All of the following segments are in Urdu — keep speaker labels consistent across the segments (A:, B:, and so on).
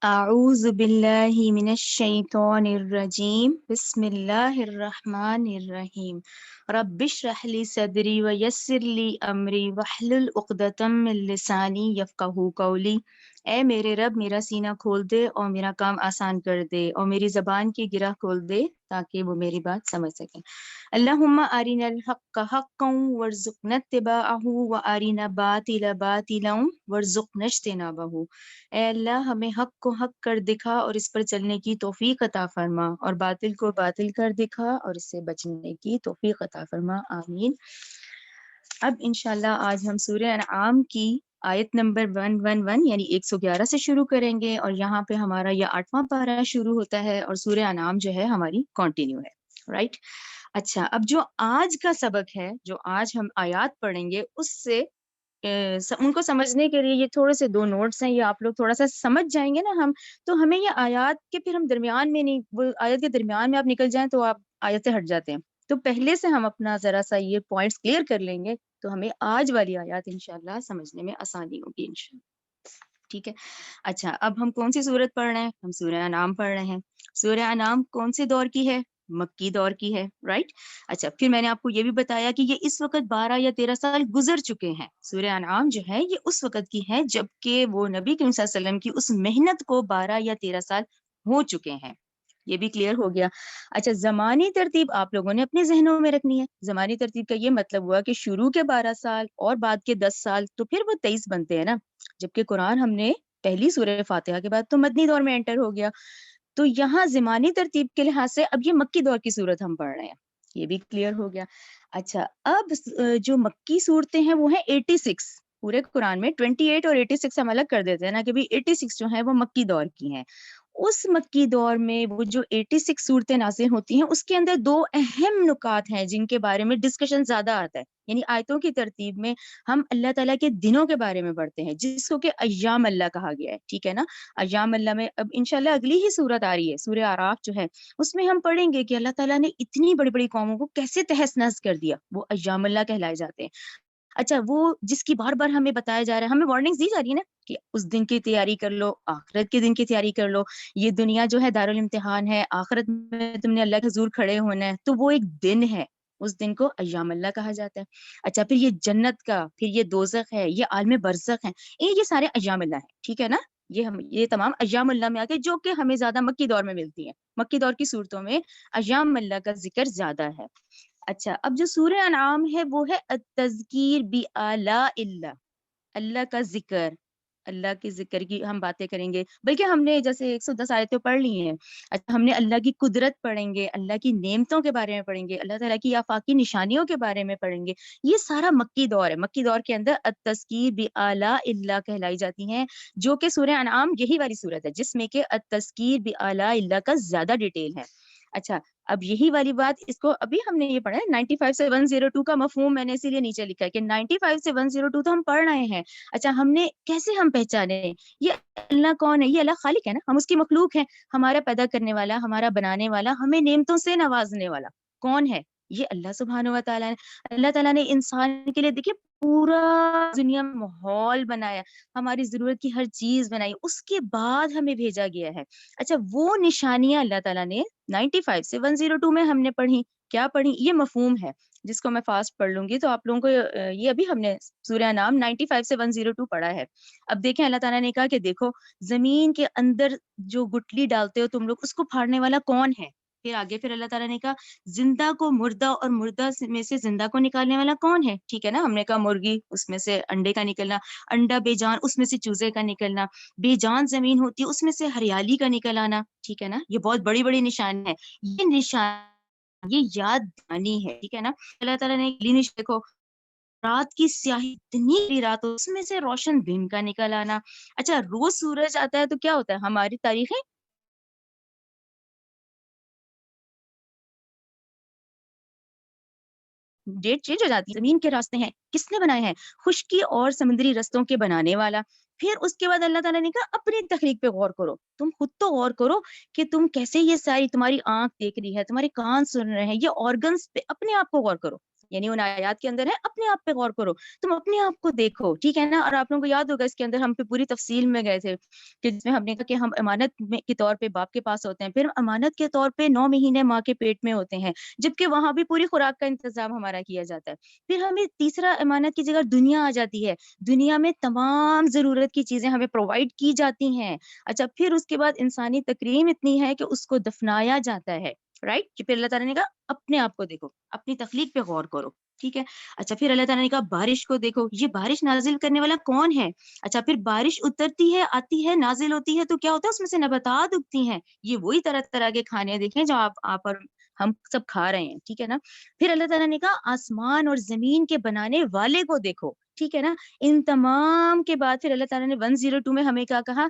A: اعوذ باللہ من الشیطان الرجیم بسم اللہ الرحمن الرحیم رب اشرح لی صدری ویسر لی امری واحلل عقدۃ من لسانی یفقہوا قولی۔ اے میرے رب میرا سینہ کھول دے اور میرا کام آسان کر دے اور میری زبان کی گرہ کھول دے تاکہ وہ میری بات سمجھ سکیں۔ اللہم ارنا الحق حقا وارزقنا اتباعہ وارنا الباطل باطلا وارزقنا اجتنابہ۔ اے اللہ ہمیں حق کو حق کر دکھا اور اس پر چلنے کی توفیق عطا فرما، اور باطل کو باطل کر دکھا اور اس سے بچنے کی توفیق عطا فرما، آمین۔ اب انشاءاللہ آج ہم سورہ انعام کی آیت نمبر 111 یعنی 111 سے شروع کریں گے، اور یہاں پہ ہمارا یہ 8واں پارہ شروع ہوتا ہے اور سورہ انعام جو ہے ہماری کنٹینیو ہے، رائٹ؟ اچھا، اب جو آج کا سبق ہے، جو آج ہم آیات پڑھیں گے، اس سے ان کو سمجھنے کے لیے یہ تھوڑے سے 2 نوٹس ہیں، یہ آپ لوگ تھوڑا سا سمجھ جائیں گے نا ہم، تو ہمیں یہ آیات کے پھر ہم درمیان میں نہیں، وہ آیت کے درمیان میں آپ نکل جائیں تو آپ آیت سے ہٹ جاتے ہیں، تو پہلے سے ہم اپنا ذرا سا یہ پوائنٹس کلیئر کر لیں گے تو ہمیں آج والی آیات انشاءاللہ سمجھنے میں آسانی ہوگی انشاءاللہ، ٹھیک ہے؟ اچھا، اب ہم کون سی سورت پڑھ رہے ہیں؟ ہم سورہ انعام پڑھ رہے ہیں۔ سورہ انعام کون سے دور کی ہے؟ مکی دور کی ہے، رائٹ؟ اچھا، پھر میں نے آپ کو یہ بھی بتایا کہ یہ اس وقت 12 یا 13 سال گزر چکے ہیں۔ سورہ انعام جو ہے یہ اس وقت کی ہے جب کہ وہ نبی کریم صلی اللہ علیہ وسلم کی اس محنت کو 12 یا 13 سال ہو چکے ہیں، یہ بھی کلیئر ہو گیا۔ اچھا، زمانی ترتیب آپ لوگوں نے اپنے ذہنوں میں رکھنی ہے۔ زمانی ترتیب کا یہ مطلب ہوا کہ شروع کے 12 سال اور بعد کے 10 سال تو پھر وہ 23 بنتے ہیں نا، جبکہ قرآن ہم نے پہلی سورہ فاتحہ کے بعد تو مدنی دور میں انٹر ہو گیا، تو یہاں زمانی ترتیب کے لحاظ سے اب یہ مکی دور کی صورت ہم پڑھ رہے ہیں، یہ بھی کلیئر ہو گیا۔ اچھا، اب جو مکی صورتیں ہیں وہ ہیں 86، پورے قرآن میں 28 اور 86 ہم الگ کر دیتے ہیں نا کہ 86 جو ہیں وہ مکی دور کی ہیں۔ اس مکی دور میں وہ جو 86 صورتیں نازل ہوتی ہیں اس کے اندر 2 اہم نکات ہیں جن کے بارے میں ڈسکشن زیادہ آتا ہے، یعنی آیتوں کی ترتیب میں ہم اللہ تعالیٰ کے دنوں کے بارے میں پڑھتے ہیں جس کو کہ ایام اللہ کہا گیا ہے، ٹھیک ہے نا؟ ایام اللہ میں اب انشاءاللہ اگلی ہی صورت آ رہی ہے، سورہ اعراف جو ہے، اس میں ہم پڑھیں گے کہ اللہ تعالیٰ نے اتنی بڑی بڑی قوموں کو کیسے تہس نہس کر دیا، وہ ایام اللہ کہلائے جاتے ہیں۔ اچھا، وہ جس کی بار بار ہمیں بتایا جا رہا ہے، ہمیں وارننگز دی جا رہی ہے نا کہ اس دن کی تیاری کر لو، آخرت کے دن کی تیاری کر لو، یہ دنیا جو ہے دارالامتحان ہے، آخرت میں تم نے اللہ کے حضور کھڑے ہونا ہے، تو وہ ایک دن ہے، اس دن کو ایام اللہ کہا جاتا ہے۔ اچھا، پھر یہ جنت کا، پھر یہ دوزخ ہے، یہ عالم برزخ ہے، یہ سارے ایام اللہ ہیں، ٹھیک ہے نا؟ یہ تمام ایام اللہ میں آتے جو کہ ہمیں زیادہ مکی دور میں ملتی ہیں، مکی دور کی صورتوں میں ایام اللہ کا ذکر زیادہ ہے۔ اچھا، اب جو سورہ انعام ہے وہ ہے التذکیر بآلاء اللہ، اللہ کا ذکر، اللہ کے ذکر کی ہم باتیں کریں گے، بلکہ ہم نے جیسے 110 آیتیں پڑھ لی ہیں۔ اچھا، ہم نے اللہ کی قدرت پڑھیں گے، اللہ کی نعمتوں کے بارے میں پڑھیں گے، اللہ تعالیٰ کی آفاقی نشانیوں کے بارے میں پڑھیں گے، یہ سارا مکی دور ہے۔ مکی دور کے اندر التذکیر بآلاء اللہ کہلائی جاتی ہیں، جو کہ سورہ انعام یہی والی صورت ہے جس میں کہ التذکیر بآلاء اللہ کا زیادہ ڈیٹیل ہے۔ اچھا، اب یہی والی بات اس کو ابھی ہم نے یہ پڑھا ہے 95 سے 102 کا مفہوم میں نے اسی لیے نیچے لکھا ہے کہ 95 سے 102 تو ہم پڑھ رہے ہیں۔ اچھا، ہم نے کیسے ہم پہچانے یہ اللہ کون ہے؟ یہ اللہ خالق ہے نا، ہم اس کی مخلوق ہیں، ہمارا پیدا کرنے والا، ہمارا بنانے والا، ہمیں نعمتوں سے نوازنے والا کون ہے؟ یہ اللہ سبحانہ و تعالیٰ نے۔ اللہ تعالیٰ نے انسان کے لیے دیکھیے پورا دنیا میں ماحول بنایا، ہماری ضرورت کی ہر چیز بنائی، اس کے بعد ہمیں بھیجا گیا ہے۔ اچھا، وہ نشانیاں اللہ تعالیٰ نے 95 سے 102 میں ہم نے پڑھی، کیا پڑھی؟ یہ مفہوم ہے جس کو میں فاسٹ پڑھ لوں گی تو آپ لوگوں کو یہ ابھی ہم نے سورہ نام 95 سے 102 پڑھا ہے۔ اب دیکھیں، اللہ تعالیٰ نے کہا کہ دیکھو زمین کے اندر جو گٹلی ڈالتے ہو تم لوگ، اس کو پھاڑنے والا کون ہے؟ پھر آگے پھر اللہ تعالیٰ نے کہا زندہ کو مردہ اور مردہ میں سے زندہ کو نکالنے والا کون ہے؟ ٹھیک ہے نا، ہم نے کہا مرغی، اس میں سے انڈے کا نکلنا، انڈا بے جان، اس میں سے چوزے کا نکلنا، بے جان زمین ہوتی ہے اس میں سے ہریالی کا نکل آنا، ٹھیک ہے نا؟ یہ بہت بڑی بڑی نشان ہے، یہ نشان، یہ یاد دانی ہے، ٹھیک ہے نا؟ اللہ تعالیٰ نے دیکھو رات کی سیاہی، اتنی بڑی رات اس میں سے روشن دن کا نکل آنا۔ اچھا، روز سورج آتا ہے تو کیا ہوتا ہے؟ ہماری تاریخیں ڈیٹ چینج ہو جاتی ہے۔ زمین کے راستے ہیں کس نے بنائے ہیں؟ خشکی اور سمندری رستوں کے بنانے والا۔ پھر اس کے بعد اللہ تعالیٰ نے کہا اپنی تخلیق پہ غور کرو، تم خود تو غور کرو کہ تم کیسے یہ ساری، تمہاری آنکھ دیکھ رہی ہے، تمہارے کان سن رہے ہیں، یہ آرگنز پہ اپنے آپ کو غور کرو، یعنی ان آیات کے اندر ہے اپنے آپ پہ غور کرو، تم اپنے آپ کو دیکھو، ٹھیک ہے نا. اور آپ لوگوں کو یاد ہوگا اس کے اندر ہم پہ پوری تفصیل میں گئے تھے کہ جس میں ہم نے کہا کہ ہم امانت کے طور پہ باپ کے پاس ہوتے ہیں، پھر امانت کے طور پہ 9 مہینے ماں کے پیٹ میں ہوتے ہیں، جبکہ وہاں بھی پوری خوراک کا انتظام ہمارا کیا جاتا ہے. پھر ہمیں تیسرا امانت کی جگہ دنیا آ جاتی ہے، دنیا میں تمام ضرورت کی چیزیں ہمیں پرووائڈ کی جاتی ہیں. اچھا پھر اس کے بعد انسانی تکریم اتنی ہے کہ اس کو دفنایا جاتا ہے، رائٹ. کہ پھر اللہ تعالیٰ نے کہا اپنے آپ کو دیکھو، اپنی تخلیق پہ غور کرو، ٹھیک ہے. اچھا پھر اللہ تعالیٰ نے کہا بارش کو دیکھو، یہ بارش نازل کرنے والا کون ہے. اچھا پھر بارش اترتی ہے، آتی ہے، نازل ہوتی ہے تو کیا ہوتا ہے، اس میں سے نباتات اگتی ہیں. یہ وہی طرح طرح کے کھانے دیکھیں جو آپ اور ہم سب کھا رہے ہیں، ٹھیک ہے نا. پھر اللہ تعالیٰ نے کہا آسمان اور زمین کے بنانے والے کو دیکھو، ٹھیک ہے نا. ان تمام کے بعد پھر اللہ تعالیٰ نے 102 میں ہمیں کیا کہا،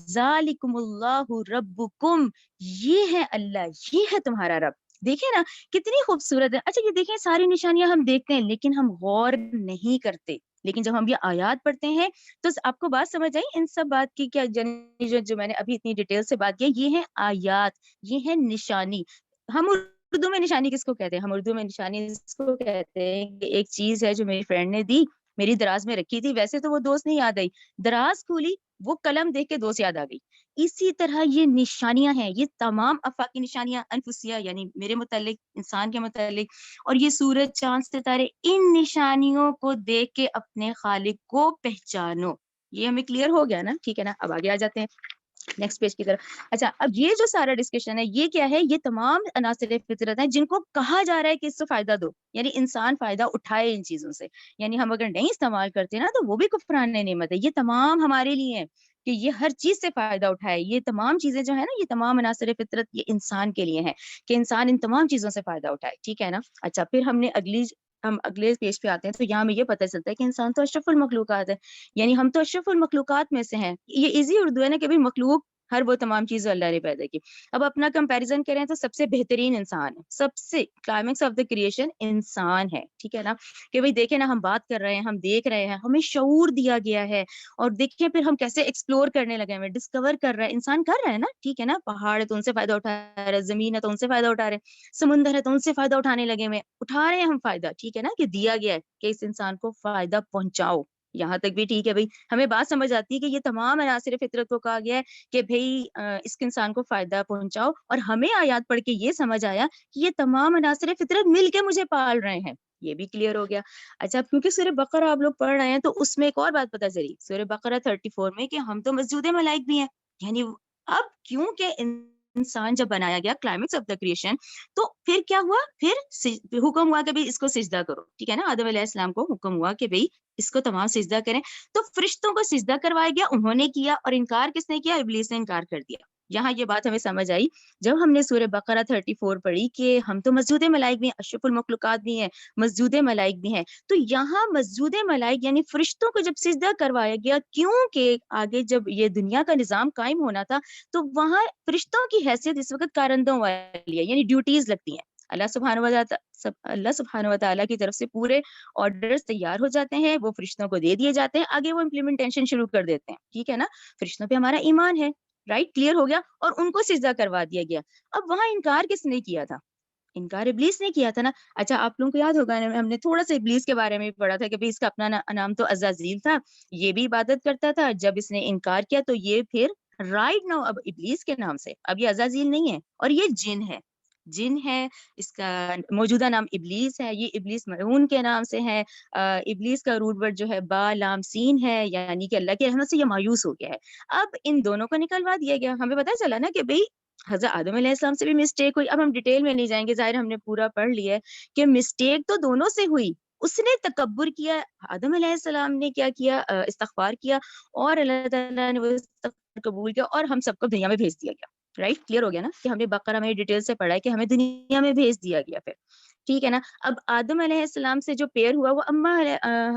A: ذالکم اللہ ربکم، یہ ہے اللہ، یہ ہے تمہارا رب. دیکھیں نا کتنی خوبصورت ہے. اچھا یہ دیکھیں ساری نشانیاں ہم دیکھتے ہیں لیکن ہم غور نہیں کرتے، لیکن جب ہم یہ آیات پڑھتے ہیں تو آپ کو بات سمجھ آئی ان سب بات کی کیا جو میں نے ابھی اتنی ڈیٹیل سے بات کی. یہ ہے آیات، یہ ہے نشانی. ہم اردو میں نشانی کس کو کہتے ہیں، ہم اردو میں نشانی اس کو کہتے ہیں کہ ایک چیز ہے جو میری فرینڈ نے دی، میری دراز میں رکھی تھی، ویسے تو وہ دوست نہیں یاد آئی، دراز کھولی، وہ قلم دیکھ کے دوست یاد آ گئی. اسی طرح یہ نشانیاں ہیں، یہ تمام آفاقی نشانیاں انفسیہ یعنی میرے متعلق، انسان کے متعلق، اور یہ سورج چاند ستارے، ان نشانیوں کو دیکھ کے اپنے خالق کو پہچانو. یہ ہمیں کلیئر ہو گیا نا، ٹھیک ہے نا. اب آگے آ جاتے ہیں نیکسٹ پیج کی طرف. اچھا اب یہ جو سارا ڈسکشن ہے یہ کیا ہے، یہ تمام عناصر فطرت ہیں جن کو کہا جا رہا ہے کہ اس سے فائدہ دو، یعنی انسان فائدہ اٹھائے ان چیزوں سے. یعنی ہم اگر نہیں استعمال کرتے نا تو وہ بھی کفران نعمت ہے. یہ تمام ہمارے لیے ہیں کہ یہ ہر چیز سے فائدہ اٹھائے. یہ تمام چیزیں جو ہے نا، یہ تمام عناصر فطرت یہ انسان کے لیے ہیں کہ انسان ان تمام چیزوں سے فائدہ اٹھائے، ٹھیک ہے نا. اچھا پھر ہم اگلے پیج پہ آتے ہیں تو یہاں ہمیں یہ پتہ چلتا ہے کہ انسان تو اشرف المخلوقات ہے، یعنی ہم تو اشرف المخلوقات میں سے ہیں. یہ ایزی اردو ہے نا کہ بھی مخلوق ہر وہ تمام چیزیں اللہ نے پیدا کی. اب اپنا کمپیریزن کریں تو سب سے بہترین انسان ہے، سب سے کلائمیکس آف دا کریشن انسان ہے، ٹھیک ہے نا. کہ بھئی دیکھیں نا ہم بات کر رہے ہیں، ہم دیکھ رہے ہیں، ہمیں شعور دیا گیا ہے، اور دیکھیں پھر ہم کیسے ایکسپلور کرنے لگے ہیں، ڈسکور کر رہے ہیں. انسان کر رہا ہے نا، ٹھیک ہے نا. پہاڑ ہے تو ان سے فائدہ اٹھا رہے ہیں، زمین ہے تو ان سے فائدہ اٹھا رہے ہیں، سمندر ہے تو ان سے فائدہ اٹھانے لگے ہوئے، اٹھا رہے ہیں ہم فائدہ، ٹھیک ہے نا. کہ دیا گیا ہے کہ اس انسان کو فائدہ پہنچاؤ، یہاں تک بھی ٹھیک ہے. بھائی ہمیں بات سمجھ آتی ہے کہ یہ تمام عناصر فطرت کو کہا گیا ہے کہ بھئی اس انسان کو فائدہ پہنچاؤ. اور ہمیں آیات پڑھ کے یہ سمجھ آیا کہ یہ تمام عناصر فطرت مل کے مجھے پال رہے ہیں، یہ بھی کلیئر ہو گیا. اچھا کیونکہ سورہ بقرہ آپ لوگ پڑھ رہے ہیں تو اس میں ایک اور بات پتہ چلی سورہ بقرہ 34 میں کہ ہم تو مسجود ملائک بھی ہیں. یعنی اب کیونکہ انسان جب بنایا گیا کلائمیکس آف دا کریشن تو پھر کیا ہوا، پھر حکم ہوا کہ بھئی اس کو سجدہ کرو، ٹھیک ہے نا. آدم علیہ السلام کو حکم ہوا کہ بھئی اس کو تمام سجدہ کریں، تو فرشتوں کو سجدہ کروایا گیا، انہوں نے کیا، اور انکار کس نے کیا، ابلیس نے انکار کر دیا. یہاں یہ بات ہمیں سمجھ آئی جب ہم نے سورہ بقرہ 34 پڑھی کہ ہم تو مسجود ملائک بھی ہیں، اشرف المخلوقات بھی ہیں، مسجود ملائک بھی ہیں. تو یہاں مسجود ملائک یعنی فرشتوں کو جب سجدہ کروایا گیا، کیونکہ آگے جب یہ دنیا کا نظام قائم ہونا تھا تو وہاں فرشتوں کی حیثیت اس وقت کارندوں والی ہے، یعنی ڈیوٹیز لگتی ہیں. اللہ سبحانہ و تعالیٰ کی طرف سے پورے آرڈرز تیار ہو جاتے ہیں، وہ فرشتوں کو دے دیے جاتے ہیں، آگے وہ امپلیمنٹیشن شروع کر دیتے ہیں، ٹھیک ہے نا. فرشتوں پہ ہمارا ایمان ہے، رائٹ، کلیئر ہو گیا، اور ان کو سجدہ کروا دیا گیا. اب وہاں انکار کس نے کیا تھا، انکار ابلیس نے کیا تھا نا. اچھا آپ لوگوں کو یاد ہوگا ہم نے تھوڑا سا ابلیس کے بارے میں بھی پڑھا تھا کہ اس کا اپنا نام تو عزازیل تھا، یہ بھی عبادت کرتا تھا. جب اس نے انکار کیا تو یہ پھر رائٹ ناؤ اب ابلیس کے نام سے، اب یہ عزازیل نہیں ہے، اور یہ جن ہے، اس کا موجودہ نام ابلیس ہے. یہ ابلیس ملعون کے نام سے ہے. ابلیس کا روٹ ورڈ جو ہے با لام سین ہے، یعنی کہ اللہ کی رحمت سے یہ مایوس ہو گیا ہے. اب ان دونوں کو نکلوا دیا گیا. ہمیں پتہ چلا نا کہ بھئی حضرت آدم علیہ السلام سے بھی مسٹیک ہوئی. اب ہم ڈیٹیل میں نہیں جائیں گے، ظاہر ہم نے پورا پڑھ لیا ہے کہ مسٹیک تو دونوں سے ہوئی. اس نے تکبر کیا، آدم علیہ السلام نے کیا کیا، استغفار کیا، اور اللہ تعالیٰ نے وہ استغفار قبول کیا اور ہم سب کو دنیا میں بھیج دیا گیا. رائٹ، کلیئر ہو گیا نا کہ ہم نے بقرہ میں ڈیٹیل سے پڑھا ہے کہ ہمیں دنیا میں بھیج دیا گیا پھر، ٹھیک ہے نا. اب آدم علیہ السلام سے جو پیر ہوا وہ اما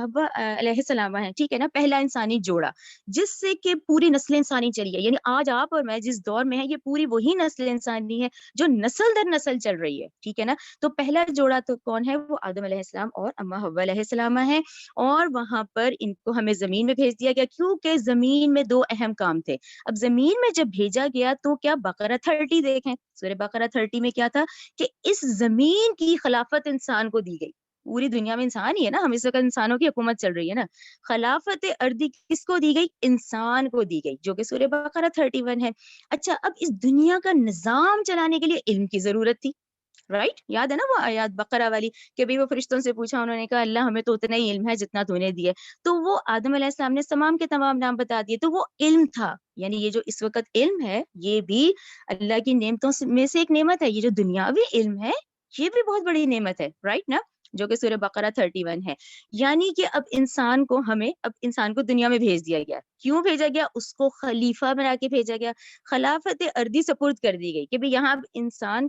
A: حوا علیہ السلام ہے، ٹھیک ہے نا، پہلا انسانی جوڑا جس سے کہ پوری نسل انسانی چلی ہے. یعنی آج آپ اور میں جس دور میں ہے یہ پوری وہی نسل انسانی ہے جو نسل در نسل چل رہی ہے، ٹھیک ہے نا. تو پہلا جوڑا تو کون ہے، وہ آدم علیہ السلام اور اما حوا علیہ السلام ہے. اور وہاں پر ان کو ہمیں زمین میں بھیج دیا گیا کیونکہ زمین میں دو اہم کام تھے. اب زمین میں جب بھیجا گیا تو کیا، بقرہ 30 دیکھیں، سورہ بقرہ 30 میں کیا تھا کہ اس زمین کی خلافت انسان کو دی گئی. پوری دنیا میں انسان ہی ہے نا, ہم اس وقت انسانوں کی حکومت چل رہی ہے نا. خلافت ارضی کس کو دی گئی؟ انسان کو دی گئی, جو کہ سورہ بقرہ 31 ہے. اچھا, اب اس دنیا کا نظام چلانے کے لیے علم کی ضرورت تھی, رائٹ؟ یاد ہے نا وہ آیات بقرہ والی کہ بھی وہ فرشتوں سے پوچھا, انہوں نے کہا اللہ ہمیں تو اتنا ہی علم ہے جتنا تو نے دیا. تو وہ آدم علیہ السلام نے تمام کے تمام نام بتا دیے, تو وہ علم تھا. یعنی یہ جو اس وقت علم ہے یہ بھی اللہ کی نعمتوں میں سے ایک نعمت ہے. یہ جو دنیاوی علم ہے یہ بھی بہت بڑی نعمت ہے, رائٹ نا, جو کہ سورہ بقرہ 31 ہے. یعنی کہ اب انسان کو دنیا میں بھیج دیا گیا. کیوں بھیجا گیا؟ اس کو خلیفہ بنا کے بھیجا گیا. خلافت ارضی سپرد کر دی گئی کہ بھی یہاں اب انسان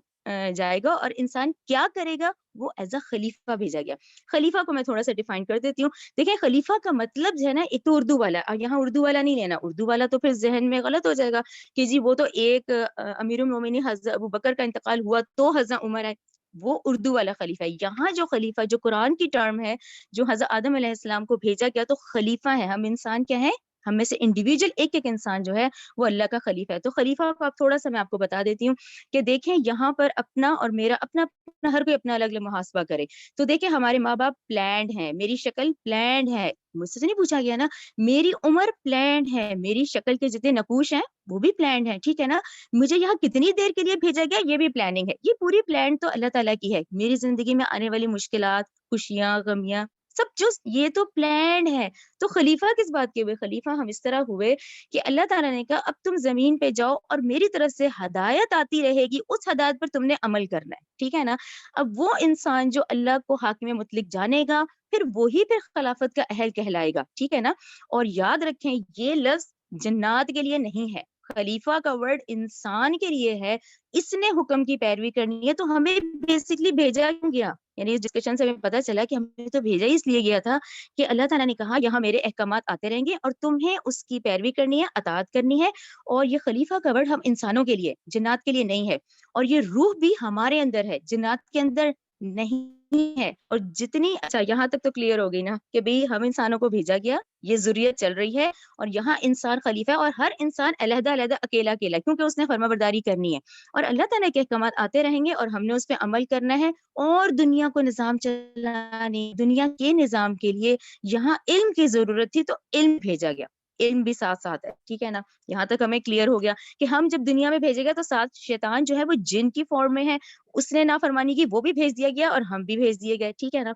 A: جائے گا, اور انسان کیا کرے گا وہ ایز اے خلیفہ بھیجا گیا. خلیفہ کو میں تھوڑا سا ڈیفائن کر دیتی ہوں. دیکھیں خلیفہ کا مطلب جو ہے نا, ایک تو اردو والا, یہاں اردو والا نہیں لینا, اردو والا تو پھر ذہن میں غلط ہو جائے گا کہ جی وہ تو ایک امیر المومنین حضرت ابو بکر کا انتقال ہوا تو حضرت عمر ہے, وہ اردو والا خلیفہ ہے. یہاں جو خلیفہ, جو قرآن کی ٹرم ہے, جو حضرت آدم علیہ السلام کو بھیجا گیا تو خلیفہ ہے. ہم انسان کیا ہیں, ہم میں سے انڈیویجول ایک ایک انسان جو ہے وہ اللہ کا خلیفہ ہے. تو خلیفہ کو آپ تھوڑا سا میں آپ کو بتا دیتی ہوں کہ دیکھیں یہاں پر اپنا اور میرا اپنا ہر کوئی اپنا الگ الگ محاسبہ کرے. تو دیکھیں ہمارے ماں باپ پلانڈ ہیں, میری شکل پلانڈ ہے, مجھ سے نہیں پوچھا گیا نا, میری عمر پلانڈ ہے, میری شکل کے جتنے نقوش ہیں وہ بھی پلانڈ ہیں, ٹھیک ہے نا. مجھے یہاں کتنی دیر کے لیے بھیجا گیا یہ بھی پلاننگ ہے. یہ پوری پلان تو اللہ تعالیٰ کی ہے. میری زندگی میں آنے والی مشکلات, خوشیاں, غمیاں, سب جو یہ تو پلانڈ ہے. تو خلیفہ کس بات کے ہوئے؟ خلیفہ ہم اس طرح ہوئے کہ اللہ تعالیٰ نے کہا اب تم زمین پہ جاؤ اور میری طرف سے ہدایت آتی رہے گی, اس ہدایت پر تم نے عمل کرنا ہے, ٹھیک ہے نا. اب وہ انسان جو اللہ کو حاکم مطلق جانے گا پھر وہی پھر خلافت کا اہل کہلائے گا, ٹھیک ہے نا. اور یاد رکھیں یہ لفظ جنات کے لیے نہیں ہے, خلیفہ کا ورڈ انسان کے لیے ہے. اس نے حکم کی پیروی کرنی ہے. تو ہمیں بیسکلی بھیجا کیوں گیا؟ یعنی اس ڈسکشن سے ہمیں پتا چلا کہ ہمیں تو بھیجا ہی اس لیے گیا تھا کہ اللہ تعالیٰ نے کہا یہاں میرے احکامات آتے رہیں گے اور تمہیں اس کی پیروی کرنی ہے, اطاعت کرنی ہے. اور یہ خلیفہ کا ورڈ ہم انسانوں کے لیے, جنات کے لیے نہیں ہے. اور یہ روح بھی ہمارے اندر ہے, جنات کے اندر نہیں ہے. اور جتنی, اچھا یہاں تک تو کلیئر ہو گئی نا کہ بھئی ہم انسانوں کو بھیجا گیا, یہ ضروریت چل رہی ہے, اور یہاں انسان خلیفہ ہے, اور ہر انسان علیحدہ علیحدہ اکیلا اکیلا, کیونکہ اس نے فرما برداری کرنی ہے. اور اللہ تعالیٰ کے احکامات آتے رہیں گے اور ہم نے اس پہ عمل کرنا ہے. اور دنیا کو نظام چلانے, دنیا کے نظام کے لیے یہاں علم کی ضرورت تھی تو علم بھیجا گیا. علم بھی ساتھ ساتھ ہے, ٹھیک ہے نا. یہاں تک ہمیں کلیئر ہو گیا کہ ہم جب دنیا میں بھیجے گئے تو ساتھ شیطان جو ہے وہ جن کی فارم میں ہے, اس نے نافرمانی کی, وہ بھی بھیج دیا گیا اور ہم بھی بھیج دیے گئے, ٹھیک ہے نا.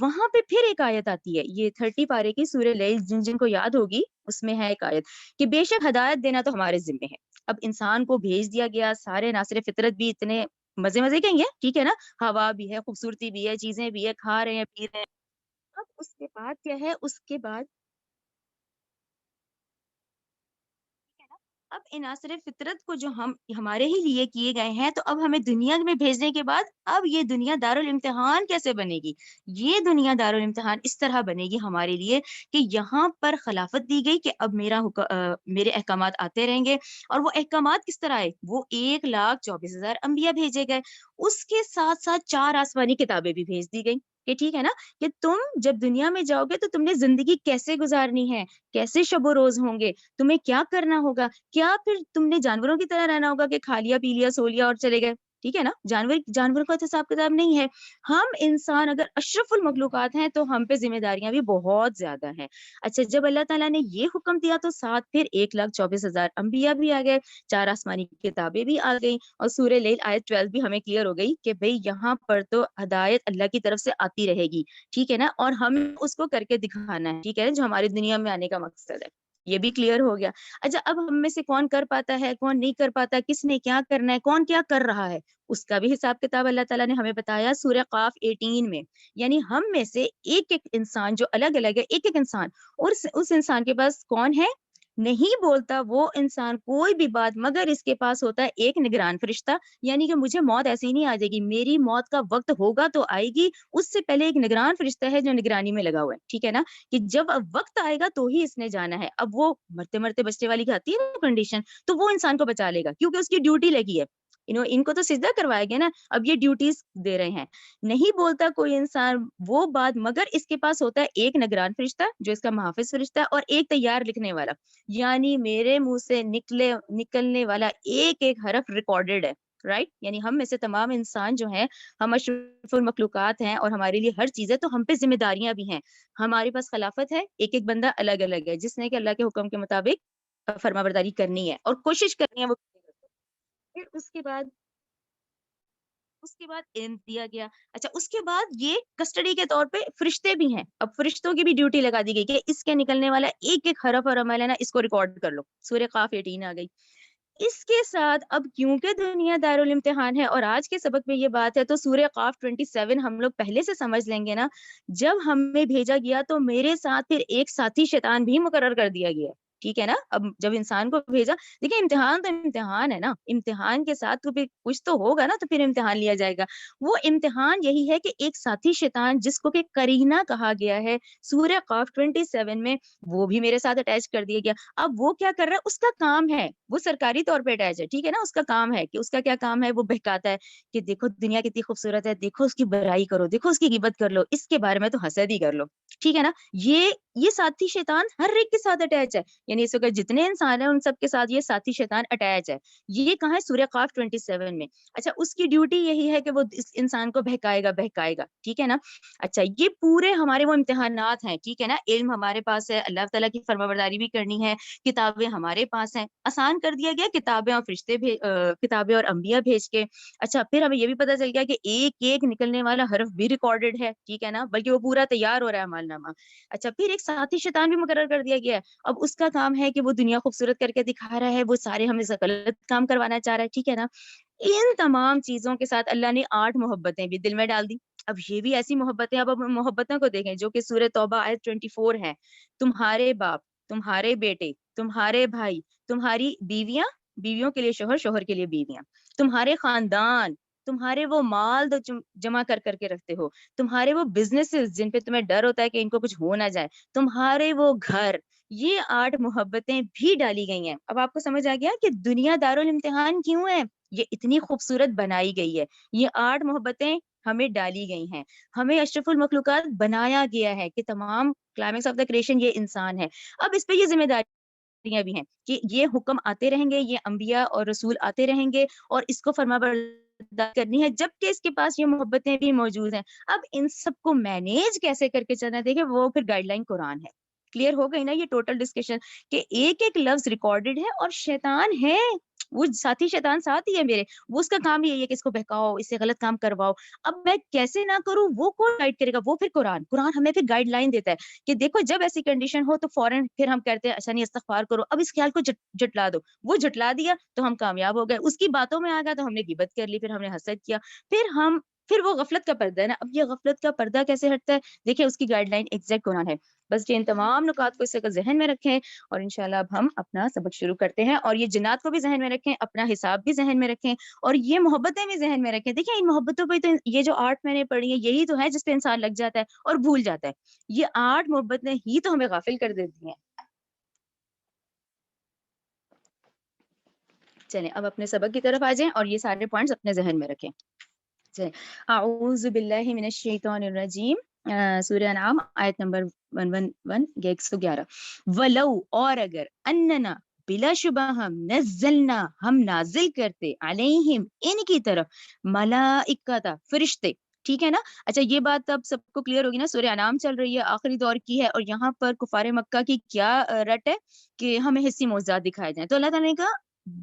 A: وہاں پہ پھر ایک آیت آتی ہے, یہ 30 پارے کی سورہ لیل, جن کو یاد ہوگی اس میں ہے ایک آیت کہ بے شک ہدایت دینا تو ہمارے ذمے ہے. اب انسان کو بھیج دیا گیا, سارے عناصر فطرت بھی اتنے مزے مزے کے ہیں, ٹھیک ہے نا, ہوا بھی ہے, خوبصورتی بھی ہے, چیزیں بھی ہے, کھا رہے ہیں, پی رہے ہیں. اب اس کے بعد کیا ہے, اس کے بعد اب عناصر فطرت کو جو ہمارے ہی لیے کیے گئے ہیں, تو اب ہمیں دنیا میں بھیجنے کے بعد اب یہ دنیا دارالامتحان کیسے بنے گی؟ یہ دنیا دارالامتحان اس طرح بنے گی ہمارے لیے کہ یہاں پر خلافت دی گئی کہ اب میرے احکامات آتے رہیں گے. اور وہ احکامات کس طرح آئے؟ وہ 1,24,000 انبیاء بھیجے گئے, اس کے ساتھ ساتھ 4 آسمانی کتابیں بھی بھیج دی گئی کہ ٹھیک ہے نا, کہ تم جب دنیا میں جاؤ گے تو تم نے زندگی کیسے گزارنی ہے, کیسے شب و روز ہوں گے, تمہیں کیا کرنا ہوگا, کیا پھر تم نے جانوروں کی طرح رہنا ہوگا کہ کھا لیا, پی لیا, سو لیا اور چلے گئے, ٹھیک ہے نا. جانوروں کا حساب کتاب نہیں ہے. ہم انسان اگر اشرف المخلوقات ہیں تو ہم پہ ذمہ داریاں بھی بہت زیادہ ہیں. اچھا, جب اللہ تعالیٰ نے یہ حکم دیا تو ساتھ پھر 1,24,000 انبیاء بھی آ گئے, 4 آسمانی کتابیں بھی آ گئیں, اور سورہ لیل آیت 12 بھی ہمیں کلیئر ہو گئی کہ بھئی یہاں پر تو ہدایت اللہ کی طرف سے آتی رہے گی, ٹھیک ہے نا. اور ہم اس کو کر کے دکھانا ہے, ٹھیک ہے, جو ہماری دنیا میں آنے کا مقصد ہے. یہ بھی کلیئر ہو گیا. اچھا, اب ہم میں سے کون کر پاتا ہے, کون نہیں کر پاتا, کس نے کیا کرنا ہے, کون کیا کر رہا ہے, اس کا بھی حساب کتاب اللہ تعالیٰ نے ہمیں بتایا سورہ قاف 18 میں. یعنی ہم میں سے ایک ایک انسان جو الگ الگ ہے, ایک ایک انسان, اور اس انسان کے پاس کون ہے, نہیں بولتا وہ انسان کوئی بھی بات, مگر اس کے پاس ہوتا ہے ایک نگران فرشتہ. یعنی کہ مجھے موت ایسے ہی نہیں آ جائے گی, میری موت کا وقت ہوگا تو آئے گی, اس سے پہلے ایک نگران فرشتہ ہے جو نگرانی میں لگا ہوا ہے, ٹھیک ہے نا, کہ جب اب وقت آئے گا تو ہی اس نے جانا ہے. اب وہ مرتے مرتے بچنے والی آتی ہے نا کنڈیشن, تو وہ انسان کو بچا لے گا کیونکہ اس کی ڈیوٹی لگی ہے. ان کو تو سجدہ کروائے گا نا, اب یہ ڈیوٹیز دے رہے ہیں. نہیں بولتا کوئی انسان وہ بات, مگر اس کے پاس ہوتا ہے ایک نگران فرشتہ جو اس کا محافظ فرشتہ, اور ایک تیار لکھنے والا. یعنی میرے منہ سے نکلنے والا ایک ایک حرف ریکارڈڈ ہے, رائٹ. یعنی ہم میں سے تمام انسان جو ہیں ہم اشرف المخلوقات ہیں اور ہمارے لیے ہر چیز ہے, تو ہم پہ ذمہ داریاں بھی ہیں. ہمارے پاس خلافت ہے, ایک ایک بندہ الگ الگ ہے جس نے کہ اللہ کے حکم کے مطابق فرما برداری کرنی ہے اور کوشش کرنی ہے وہ. پھر اس کے بعد علم دیا گیا. اچھا, اس کے بعد یہ کسٹڈی کے طور پہ فرشتے بھی ہیں. اب فرشتوں کی بھی ڈیوٹی لگا دی گئی کہ اس کے نکلنے والا ایک ایک حرف اور عمل ہے نا, اس کو ریکارڈ کر لو. سورہ قاف 18 آ گئی. اس کے ساتھ اب کیونکہ دنیا دارالامتحان ہے اور آج کے سبق میں یہ بات ہے, تو سورہ قاف 27 ہم لوگ پہلے سے سمجھ لیں گے نا. جب ہمیں بھیجا گیا تو میرے ساتھ پھر ایک ساتھی شیطان بھی مقرر کر دیا گیا. ٹھیک ہے نا. اب جب انسان کو بھیجا, دیکھیں امتحان تو امتحان ہے نا, امتحان کے ساتھ تو پھر کچھ تو ہوگا نا, تو پھر امتحان لیا جائے گا. وہ امتحان یہی ہے کہ ایک ساتھی شیطان جس کو کہ کرینہ کہا گیا ہے سورہ قاف 27 میں, وہ بھی میرے ساتھ اٹیچ کر دیا گیا. اب وہ کیا کر رہا ہے, اس کا کام ہے, وہ سرکاری طور پہ اٹیچ ہے, ٹھیک ہے نا. اس کا کام ہے کہ اس کا کیا کام ہے, وہ بہکاتا ہے کہ دیکھو دنیا کتنی خوبصورت ہے, دیکھو اس کی برائی کرو, دیکھو اس کی غیبت کر لو, اس کے بارے میں تو حسد ہی کر لو. ٹھیک ہے نا. یہ ساتھی شیطان ہر ایک کے ساتھ اٹیچ ہے. یعنی اس وقت جتنے انسان ہیں ان سب کے ساتھ یہ ساتھی شیطان اٹیچ ہے. یہ کہاں ہے, سورہ قاف 27 میں. اچھا, اس کی ڈیوٹی یہی ہے کہ وہ اس انسان کو بہکائے گا. ٹھیک ہے نا. اچھا, یہ پورے ہمارے وہ امتحانات ہیں. ٹھیک ہے نا. علم ہمارے پاس ہے, اللہ تعالیٰ کی فرمانبرداری بھی کرنی ہے, کتابیں ہمارے پاس ہیں, آسان کر دیا گیا کتابیں اور فرشتے کتابیں اور انبیاء بھیج کے. اچھا, پھر ہمیں یہ بھی پتہ چل گیا کہ ایک ایک نکلنے والا حرف بھی ریکارڈڈ ہے. ٹھیک ہے نا. بلکہ وہ پورا تیار ہو رہا ہے عمل نامہ. اچھا, پھر ایک ساتھی شیطان بھی مقرر کر دیا گیا ہے. اب اس کا کام ہے کہ وہ دنیا خوبصورت کر کے دکھا رہا ہے, وہ سارے ہمیں سے غلط کام کروانا چاہ رہا ہے. ٹھیک ہے نا. ان تمام چیزوں کے ساتھ اللہ نے 8 محبتیں بھی دل میں ڈال دی. اب یہ بھی ایسی محبتیں, اب محبتوں کو دیکھیں جو کہ سورہ توبہ آیت 24 ہے. تمہارے باپ, تمہارے بیٹے, تمہارے بھائی, تمہاری بیویاں, بیویوں کے لیے شوہر, شوہر کے لیے بیویاں, تمہارے خاندان, تمہارے وہ مال جو جمع کر کر کے رکھتے ہو, تمہارے وہ بزنسز جن پہ تمہیں ڈر ہوتا ہے کہ ان کو کچھ ہو نہ جائے, تمہارے وہ گھر, یہ 8 محبتیں بھی ڈالی گئی ہیں. اب آپ کو سمجھ آ گیا کہ دنیا دارالامتحان کیوں ہے, یہ اتنی خوبصورت بنائی گئی ہے. یہ 8 محبتیں ہمیں ڈالی گئی ہیں, ہمیں اشرف المخلوقات بنایا گیا ہے کہ تمام کلائمیکس آف دا کریشن یہ انسان ہے. اب اس پہ یہ ذمہ داریاں بھی ہیں کہ یہ حکم آتے رہیں گے, یہ انبیاء اور رسول آتے رہیں گے اور اس کو فرما برداری کرنی ہے, جبکہ اس کے پاس یہ محبتیں بھی موجود ہیں. اب ان سب کو مینیج کیسے کر کے چلنا, دیکھیں وہ پھر گائیڈ لائن قرآن ہے. کلیئر ہو گئی نا یہ ٹوٹل ڈسکشن کہ ایک ایک لفظ ریکارڈڈ ہے اور شیطان ہے, وہ ساتھی شیطان ساتھ ہی ہے میرے, وہ اس کا کام یہی ہے کہ اس کو بہکاؤ, اس سے غلط کام کرواؤ. اب میں کیسے نہ کروں وہ کون گائیڈ کرے گا, وہ پھر قرآن ہمیں پھر گائیڈ لائن دیتا ہے کہ دیکھو جب ایسی کنڈیشن ہو تو فوراً پھر ہم کہتے ہیں اچھا نہیں استغفار کرو, اب اس خیال کو جٹلا دو. وہ جٹلا دیا تو ہم کامیاب ہو گئے, اس کی باتوں میں آ گیا تو ہم نے غیبت کر لی, پھر ہم نے حسد کیا, پھر وہ غفلت کا پردہ ہے نا. اب یہ غفلت کا پردہ کیسے ہٹتا ہے, دیکھیں اس کی گائیڈ لائن ایگزیکٹ قرآن ہے. بس یہ ان تمام نکات کو اس سے ذہن میں رکھیں اور انشاءاللہ اب ہم اپنا سبق شروع کرتے ہیں. اور یہ جنات کو بھی ذہن میں رکھیں, اپنا حساب بھی ذہن میں رکھیں اور یہ محبتیں بھی ذہن میں رکھیں. دیکھیں ان محبتوں پہ تو یہ جو 8 میں نے پڑھی ہے یہی تو ہے جس پہ انسان لگ جاتا ہے اور بھول جاتا ہے. یہ 8 محبتیں ہی تو ہمیں غافل کر دیتی ہیں. چلیں اب اپنے سبق کی طرف آ جائیں اور یہ سارے پوائنٹس اپنے ذہن میں رکھیں. چلیں, اعوذ باللہ من الشیطان الرجیم, سورہ انعام آیت نمبر 111 111. ولو, اور اگر, اننا, بلا شبہ ہم, نزلنا, ہم نازل کرتے, علیہم, ان کی طرف, ملائکتا, فرشتے. ٹھیک ہے نا. اچھا یہ بات اب سب کو کلیئر ہوگی نا, سورہ انعام چل رہی ہے, آخری دور کی ہے, اور یہاں پر کفار مکہ کی کیا رٹ ہے کہ ہمیں حسی معجزات دکھائے جائیں. تو اللہ تعالیٰ نے کہا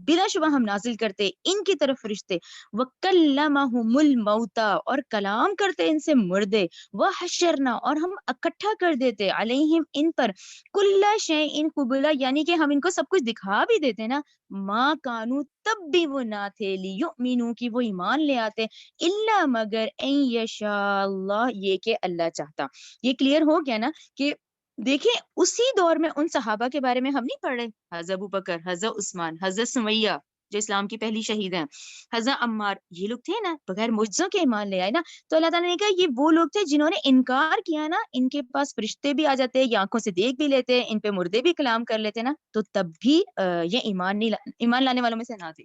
A: بلا شبہ ہم نازل کرتے ان کی طرف فرشتے, وَكَلَّمَهُمُ الْمَوْتَى, اور کلام کرتے ان سے مردے, وَحَشَرْنَا, اور ہم اکٹھا کر دیتے, علیہم, ان پر, کُلَّ شَيْءٍ قُبُلًا, یعنی کہ ہم ان کو سب کچھ دکھا بھی دیتے نا, ما کانو, تب بھی وہ نہ تھے, لیؤمنوا, کی وہ ایمان لے آتے, الا, مگر, ان یشاء اللہ, یہ کہ اللہ چاہتا. یہ کلیئر ہو گیا نا کہ دیکھیں اسی دور میں ان صحابہ کے بارے میں ہم نہیں پڑھ رہے, حضرت ابو بکر, حضرت عثمان, حضرت سمیہ جو اسلام کی پہلی شہید ہیں, حضرت عمار, یہ لوگ تھے نا بغیر معجزوں کے ایمان لے آئے نا. تو اللہ تعالیٰ نے کہا یہ وہ لوگ تھے جنہوں نے انکار کیا نا, ان کے پاس فرشتے بھی آ جاتے, یہ آنکھوں سے دیکھ بھی لیتے, ان پہ مردے بھی کلام کر لیتے نا, تو تب بھی یہ ایمان لانے والوں میں سے نہ تھے.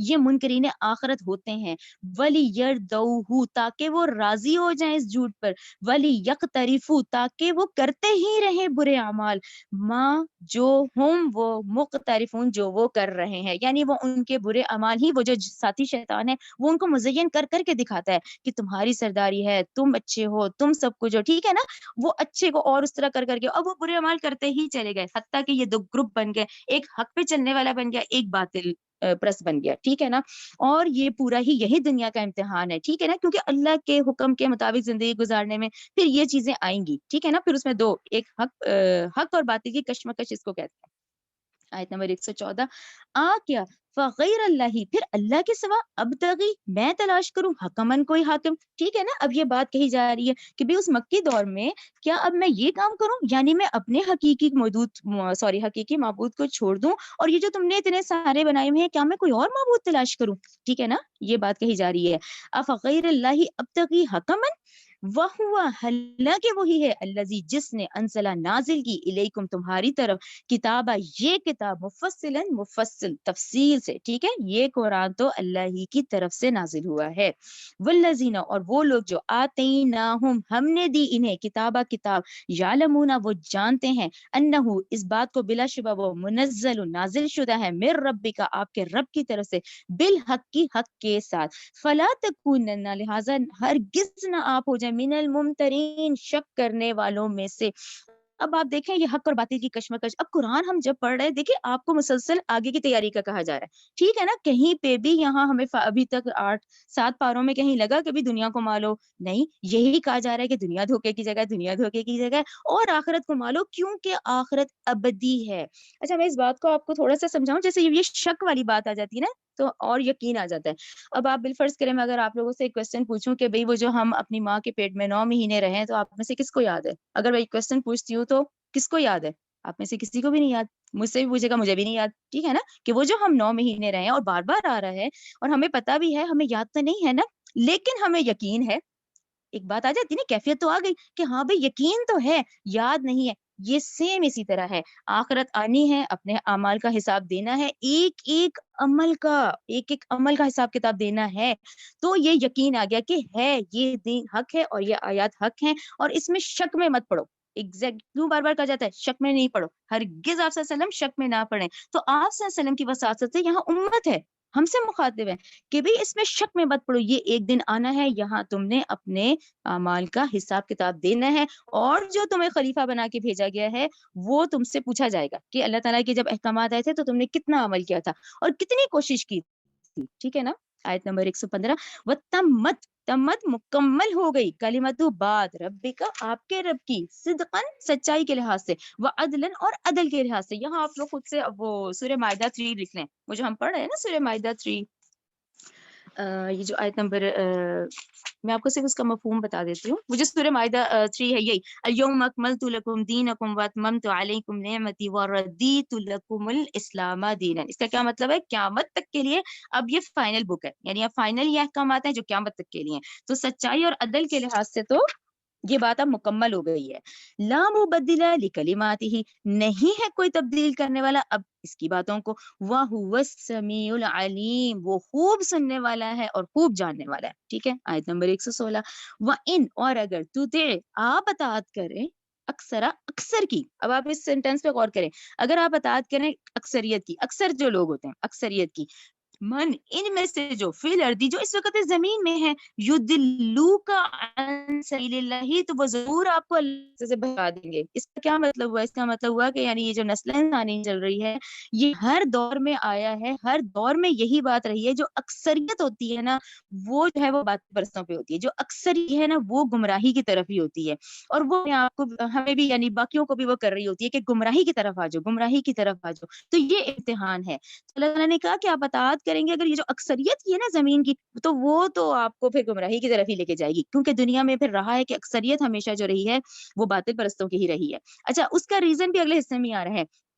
A: یہ منکرین آخرت ہوتے ہیں۔ ولی یردوہ، تاکہ وہ راضی ہو جائیں اس جھوٹ پر، ولی یقترفو، تاکہ وہ کرتے ہی رہیں برے اعمال، ماں جو ہم وہ مقترفون، جو وہ کر رہے ہیں، یعنی وہ ان کے برے اعمال ہی، وہ جو ساتھی شیطان ہے وہ ان کو مزین کر کر کے دکھاتا ہے کہ تمہاری سرداری ہے، تم اچھے ہو، تم سب کچھ ہو، ٹھیک ہے نا، وہ اچھے کو اور اس طرح کر کر کے، اور وہ برے اعمال کرتے ہی چلے گئے، حتیٰ کہ یہ دو گروپ بن گئے، ایک حق پہ چلنے والا بن گیا، ایک باطل پرست بن گیا، ٹھیک ہے نا۔ اور یہ پورا ہی یہی دنیا کا امتحان ہے، ٹھیک ہے نا، کیونکہ اللہ کے حکم کے مطابق زندگی گزارنے میں پھر یہ چیزیں آئیں گی، ٹھیک ہے نا، پھر اس میں دو، ایک حق اور باطل کی کشمکش اس کو کہتے ہیں۔ آیت نمبر 114، کیا فغیر اللہ، پھر اللہ کے سوا ابتغی، میں تلاش کروں، حکمن، کوئی حاکم، ٹھیک ہے نا۔ اب یہ بات کہی جا رہی ہے کہ بھی اس مکی دور میں کیا اب میں یہ کام کروں، یعنی میں اپنے حقیقی معبود کو چھوڑ دوں، اور یہ جو تم نے اتنے سارے بنائے ہوئے ہیں، کیا میں کوئی اور معبود تلاش کروں، ٹھیک ہے نا، یہ بات کہی جا رہی ہے۔ افغیر اللہ ابتغی حکمن وہوا، حالانکہ وہی ہے، الذی، جس نے، انزلہ، نازل کی، الیکم، تمہاری طرف، کتابہ، یہ کتاب، مفصل تفصیل سے، ٹھیک ہے، یہ قرآن تو اللہ ہی کی طرف سے نازل ہوا ہے۔ والذین، اور وہ لوگ جو آتیناہم، ہم نے دی انہیں، کتابہ، کتاب، یعلمون، وہ جانتے ہیں، انہو، اس بات کو، بلا شبہ وہ منزل، نازل شدہ ہے، من ربک، آپ کے رب کی طرف سے، بالحق، کی حق کے ساتھ، فلا تکونن، لہذا ہرگز نہ آپ ہو جائیں، من الممترین، شک کرنے والوں میں سے۔ اب آپ دیکھیں یہ حق اور باطل کی کشمکش، اب قرآن ہم جب پڑھ رہے ہیں، دیکھیں آپ کو مسلسل آگے کی تیاری کا کہا جا رہا ہے، ٹھیک ہے نا، کہیں پہ بھی یہاں ہمیں ابھی تک 8-7 پاروں میں کہیں لگا کہ بھی دنیا کو مالو، نہیں، یہی کہا جا رہا ہے کہ دنیا دھوکے کی جگہ، دنیا دھوکے کی جگہ، اور آخرت کو مالو، کیونکہ آخرت ابدی ہے۔ اچھا، میں اس بات کو آپ کو تھوڑا سا سمجھاؤں، جیسے یہ شک والی بات آ جاتی ہے نا، تو اور یقین آ جاتا ہے۔ اب آپ بالفرض کریں، میں اگر آپ لوگوں سے ایک کوسچن پوچھوں کہ بھئی وہ جو ہم اپنی ماں کے پیٹ میں 9 مہینے رہے ہیں، تو آپ میں سے کس کو یاد ہے؟ اگر میں ایک کوسچن پوچھتی ہوں تو کس کو یاد ہے؟ آپ میں سے کسی کو بھی نہیں یاد، مجھ سے بھی پوچھے گا، مجھے بھی نہیں یاد، ٹھیک ہے نا، کہ وہ جو ہم 9 مہینے رہے ہیں اور بار بار آ رہا ہے، اور ہمیں پتا بھی ہے، ہمیں یاد تو نہیں ہے نا، لیکن ہمیں یقین ہے۔ ایک بات آ جاتی نا، کیفیت تو آ گئی کہ ہاں بھئی یقین تو ہے، یاد نہیں ہے۔ یہ سیم اسی طرح ہے، آخرت آنی ہے، اپنے اعمال کا حساب دینا ہے، ایک ایک عمل کا حساب کتاب دینا ہے، تو یہ یقین آ گیا کہ ہے، یہ دین حق ہے اور یہ آیات حق ہیں، اور اس میں شک میں مت پڑو۔ ایگزیکٹ کیوں بار بار کہا جاتا ہے شک میں نہیں پڑھو، ہرگز آپ صلی اللہ علیہ وسلم شک میں نہ پڑھیں۔ تو آپ صلی اللہ علیہ وسلم کی وساطت سے یہاں امت ہے، ہم سے مخاطب ہے کہ بھی اس میں شک میں مت پڑو، یہ ایک دن آنا ہے، یہاں تم نے اپنے اعمال کا حساب کتاب دینا ہے، اور جو تمہیں خلیفہ بنا کے بھیجا گیا ہے وہ تم سے پوچھا جائے گا کہ اللہ تعالیٰ کے جب احکامات آئے تھے تو تم نے کتنا عمل کیا تھا اور کتنی کوشش کی تھی، ٹھیک ہے نا۔ آیت نمبر 115، وَتَمَّتْ، تمت، مکمل ہو گئی، کلمتُ، بات، ربک، آپ کے رب کی، صدقاً، سچائی کے لحاظ سے، وعدلاً، اور عدل کے لحاظ سے۔ یہاں آپ لوگ خود سے وہ سورہ مائدہ 3 لکھ لیں، وہ جو ہم پڑھ رہے ہیں نا، سورہ مائدہ 3، یہ جو آیت نمبر، میں آپ کو صرف اس کا مفہوم بتا دیتی ہوں، مجھے سورہ مائدہ 3 ہے، یہی، الیوم اکملت لکم دینکم واتممت علیکم نعمتی ورضیت لکم الاسلام دینا۔ اس کا کیا مطلب ہے؟ قیامت تک کے لیے اب یہ فائنل بک ہے، یعنی اب فائنل یہ احکامات ہیں جو قیامت تک کے لیے ہیں، تو سچائی اور عدل کے لحاظ سے تو یہ بات اب مکمل ہو گئی ہے۔ لا مبدل لکلماتہ، نہیں ہے کوئی تبدیل کرنے والا اب اس کی باتوں کو، وَهُوَ السَّمِيعُ الْعَلِيمُ، وہ خوب سننے والا ہے اور خوب جاننے والا ہے، ٹھیک ہے۔ آیت نمبر 116، وَإِنْ، اور اگر، تُطِعْ، آپ اطاعت کریں، اکثر کی، اب آپ اس سینٹنس پہ غور کریں، اگر آپ اطاعت کریں اکثریت کی، اکثر جو لوگ ہوتے ہیں اکثریت کی، من، ان میں سے جو، فی الارض، جو اس وقت زمین میں ہے، یضلوک عن سبیل اللہ، تو وہ ضرور آپ کو اللہ سے بھگا دیں گے۔ اس کا کیا مطلب ہوا؟ اس کا مطلب ہوا کہ یعنی یہ جو نسل انسانی چل رہی ہے، یہ ہر دور میں آیا ہے، ہر دور میں یہی بات رہی ہے، جو اکثریت ہوتی ہے نا، وہ جو ہے وہ بات پرستوں پہ ہوتی ہے، جو اکثریت ہے نا وہ گمراہی کی طرف ہی ہوتی ہے، اور وہ آپ کو، ہمیں بھی، یعنی باقیوں کو بھی وہ کر رہی ہوتی ہے کہ گمراہی کی طرف آ جاؤ، گمراہی کی طرف آ جاؤ۔ تو یہ امتحان ہے۔ اللہ تعالیٰ نے کہا کہ آپ اطاعت کریں گے، اگر یہ جو اکثریت کی ہے نا زمین کی، تو وہ تو آپ کو پھر گمراہی کی طرف ہی لے کے جائے گی، کیونکہ دنیا میں پھر رہا ہے کہ اکثریت ہمیشہ جو رہی ہے وہ باطل پرستوں کی ہی رہی ہے۔ اچھا، اس کا ریزن بھی اگلے حصے میں آ رہا ہے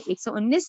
A: 119,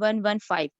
A: 115,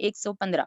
A: 115,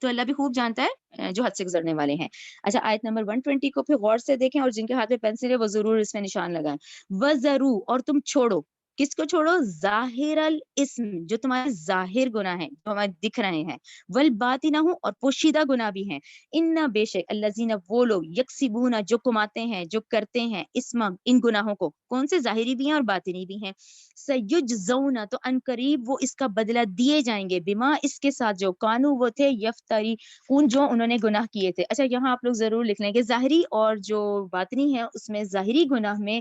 A: تو اللہ بھی خوب جانتا ہے جو حد سے گزرنے والے ہیں. اچھا آیت نمبر 120 کو پھر غور سے دیکھیں اور جن کے ہاتھ میں پینسل ہے وہ ضرور اس میں نشان لگائیں. وَذَرُوا اور تم چھوڑو. کس کو چھوڑو؟ ظاہر الاسم جو تمہارے ظاہر گناہ ہیں جو ہمیں دکھ رہے ہیں، والباطنہ اور پوشیدہ گناہ بھی ہیں. ان بے شک الذین وہ لوگ یکسبون جو کماتے ہیں جو کرتے ہیں اسم ان گناہوں کو، کون سے ظاہری بھی ہیں اور باطنی بھی ہیں. سیجزون تو ان قریب وہ اس کا بدلہ دیے جائیں گے، بما اس کے ساتھ جو کانو وہ تھے یفتری ان جو انہوں نے گناہ کیے تھے. اچھا یہاں آپ لوگ ضرور لکھ لیں کہ ظاہری اور جو باطنی ہے اس میں ظاہری گناہ میں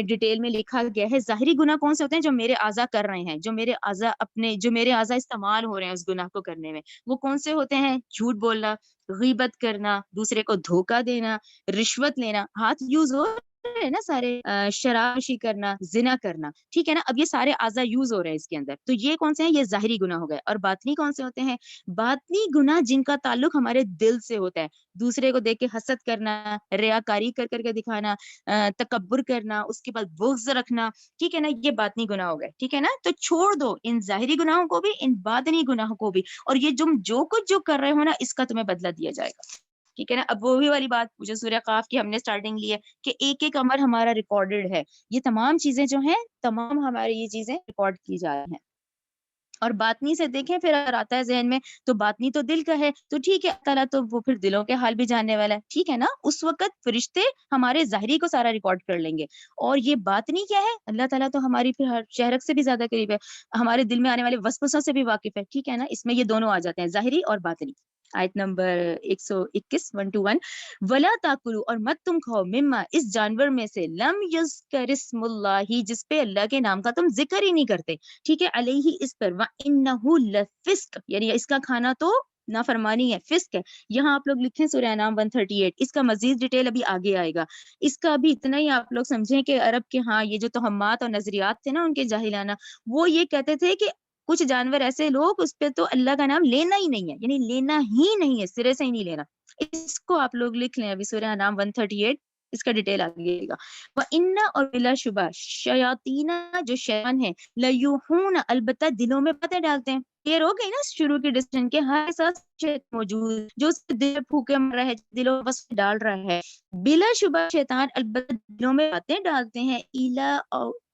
A: ڈیٹیل میں لکھا گیا ہے ظاہری گناہ کون سے ہوتے ہیں جو میرے اعضاء کر رہے ہیں، جو میرے اعضاء استعمال ہو رہے ہیں اس گناہ کو کرنے میں، وہ کون سے ہوتے ہیں؟ جھوٹ بولنا، غیبت کرنا، دوسرے کو دھوکہ دینا، رشوت لینا، ہاتھ یوز ہو رہے ہیں نا سارے، شراب نوشی کرنا، زنا کرنا، ٹھیک ہے نا. اب یہ سارے اعضاء یوز ہو رہے ہیں اس کے اندر، تو یہ کون سے ہیں؟ یہ ظاہری گناہ ہو گئے. اور باطنی کون سے ہوتے ہیں؟ باطنی گناہ جن کا تعلق ہمارے دل سے ہوتا ہے، دوسرے کو دیکھ کے حسد کرنا، ریاکاری کر کر کے دکھانا، تکبر کرنا، اس کے بعد بغض رکھنا، ٹھیک ہے نا، یہ باطنی گناہ ہو گئے. ٹھیک ہے نا، تو چھوڑ دو ان ظاہری گناہوں کو بھی، ان باطنی گناہوں کو بھی، اور یہ جو کچھ جو کر رہے ہو نا اس کا تمہیں بدلہ دیا جائے گا. ٹھیک ہے نا. اب وہی والی بات جو سورہ قاف کی ہم نے سٹارٹنگ لی ہے کہ ایک ایک عمل ہمارا ریکارڈڈ ہے، یہ تمام چیزیں جو ہیں تمام ہماری یہ چیزیں ریکارڈ کی جا رہی ہیں. اور باطنی سے دیکھیں پھر اگر آتا ہے ذہن میں تو باطنی تو دل کا ہے، تو ٹھیک ہے تعالیٰ تو وہ پھر دلوں کے حال بھی جاننے والا ہے. ٹھیک ہے نا، اس وقت فرشتے ہمارے ظاہری کو سارا ریکارڈ کر لیں گے. اور یہ باطنی کیا ہے؟ اللہ تعالیٰ تو ہماری پھر ہر شہرک سے بھی زیادہ قریب ہے، ہمارے دل میں آنے والے وسوسوں سے بھی واقف ہے. ٹھیک ہے نا، اس میں یہ دونوں آ جاتے ہیں ظاہری اور باطنی. آیت نمبر 121 1 ولا تاکلوا اور مت تم کھاؤ مما اس جانور میں سے لم یذکر اسم اللہ جس پہ اللہ کے نام کا تم ذکر ہی نہیں کرتے. ٹھیک ہے، علیہ اس پر وَإِنَّهُ لَفِسْقٌ یعنی اس کا کھانا تو نافرمانی ہے، فسق ہے. یہاں آپ لوگ لکھیں سورہ انعام 138، اس کا مزید ڈیٹیل ابھی آگے آئے گا. اس کا بھی اتنا ہی آپ لوگ سمجھیں کہ عرب کے ہاں یہ جو توہمات اور نظریات تھے نا ان کے جاہلانہ، وہ یہ کہتے تھے کہ کچھ جانور ایسے لوگ اس پہ تو اللہ کا نام لینا ہی نہیں ہے، یعنی لینا ہی نہیں ہے، سرے سے ہی نہیں لینا. اس کو آپ لوگ لکھ لیں ابھی سورہ انعام 138، اس کا ڈیٹیل آگے گا. وَإِنَّ اور بلا شبہ شیاطین جو شیطان ہیں لیوحون البتہ دلوں میں باتیں ڈالتے ہیں. یہ ہو گئی نا شروع کی ڈسٹن کے ہر ساتھ موجود جو اس کے دل پھوکے مر رہا ہے، دلوں میں بس ڈال رہا ہے. بلا شبہ شیطان البتہ دلوں میں باتیں ڈالتے ہیں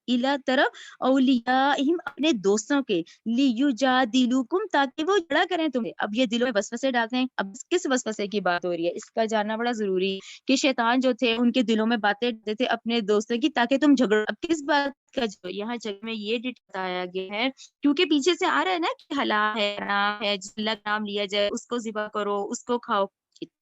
A: الا طرف اولیاءہم اپنے دوستوں کے، لیجادلوکم تاکہ وہ جھگڑا کریں تمہیں. اب یہ دلوں میں وسوسے ڈالتے ہیں. اب کس وسوسے کی بات ہو رہی ہے اس کا جاننا بڑا ضروری ہے کہ شیطان جو تھے ان کے دلوں میں باتیں ڈالتے تھے اپنے دوستوں کی تاکہ تم جھگڑو. اب کس بات کا جو یہاں جگہ میں یہ بتایا گیا ہے کیونکہ پیچھے سے آ رہا ہے نا کہ حلال ہے حرام ہے، جس اللہ کا نام لیا جائے اس کو ذبح کرو، اس کو کھاؤ،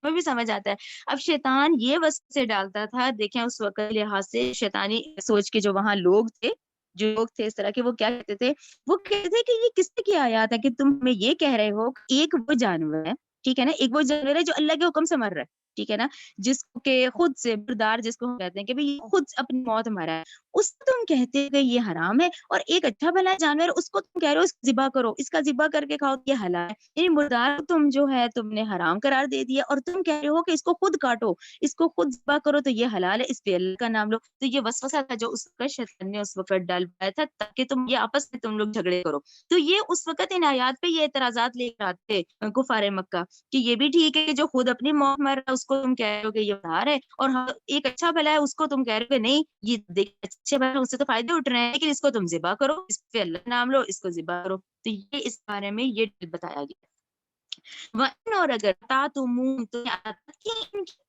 A: میں بھی سمجھ آتا ہے. اب شیطان یہ وسوسے ڈالتا تھا. دیکھیں اس وقت لحاظ سے شیطانی سوچ کے جو وہاں لوگ تھے، جو لوگ تھے اس طرح کے، وہ کیا کہتے تھے؟ وہ کہتے تھے کہ یہ کس طرح کی آیات ہے کہ تم ہمیں یہ کہہ رہے ہو کہ ایک وہ جانور ہے، ٹھیک ہے نا، ایک وہ جانور ہے جو اللہ کے حکم سے مر رہا ہے، ٹھیک ہے نا، جس کے خود سے بردار جس کو ہم کہتے ہیں کہ بھئی خود اپنی موت مرا ہے، اس کو تم کہتے ہو کہ یہ حرام ہے. اور ایک اچھا بھلا جانور اس کو تم کہہ رہے ہو اس کو ذبح کرو، اس کا ذبح کر کے کھاؤ، یہ حلال ہے. یعنی مردار کو تم جو ہے تم نے حرام قرار دے دیا اور تم کہہ رہے ہو کہ اس کو خود کاٹو، اس کو خود ذبح کرو تو یہ حلال ہے، اس پہ اللہ کا نام لو. تو یہ وسوسہ تھا جو اس کا شیطان نے اس وقت ڈال پایا تھا تاکہ تم یہ آپس میں تم لوگ جھگڑے کرو. تو یہ اس وقت ان آیات پہ یہ اعتراضات لے کر آتے کفار مکہ کہ یہ بھی ٹھیک ہے کہ جو خود اپنی موت مر رہا ہے اس کو تم کہہ رہے ہو کہ یہ بدار ہے، اور ایک اچھا بھلا ہے اس کو تم کہہ رہے ہو کہ نہیں یہ دیکھ اچھے بھلا اس سے تو فائدے اٹھ رہے ہیں لیکن اس کو تم ذبح کرو، اس پہ اللہ کا نام لو، اس کو ذبح کرو. تو یہ اس بارے میں یہ بتایا گیا. وَإِنْ اور اگر تَعْتُمُونَ تو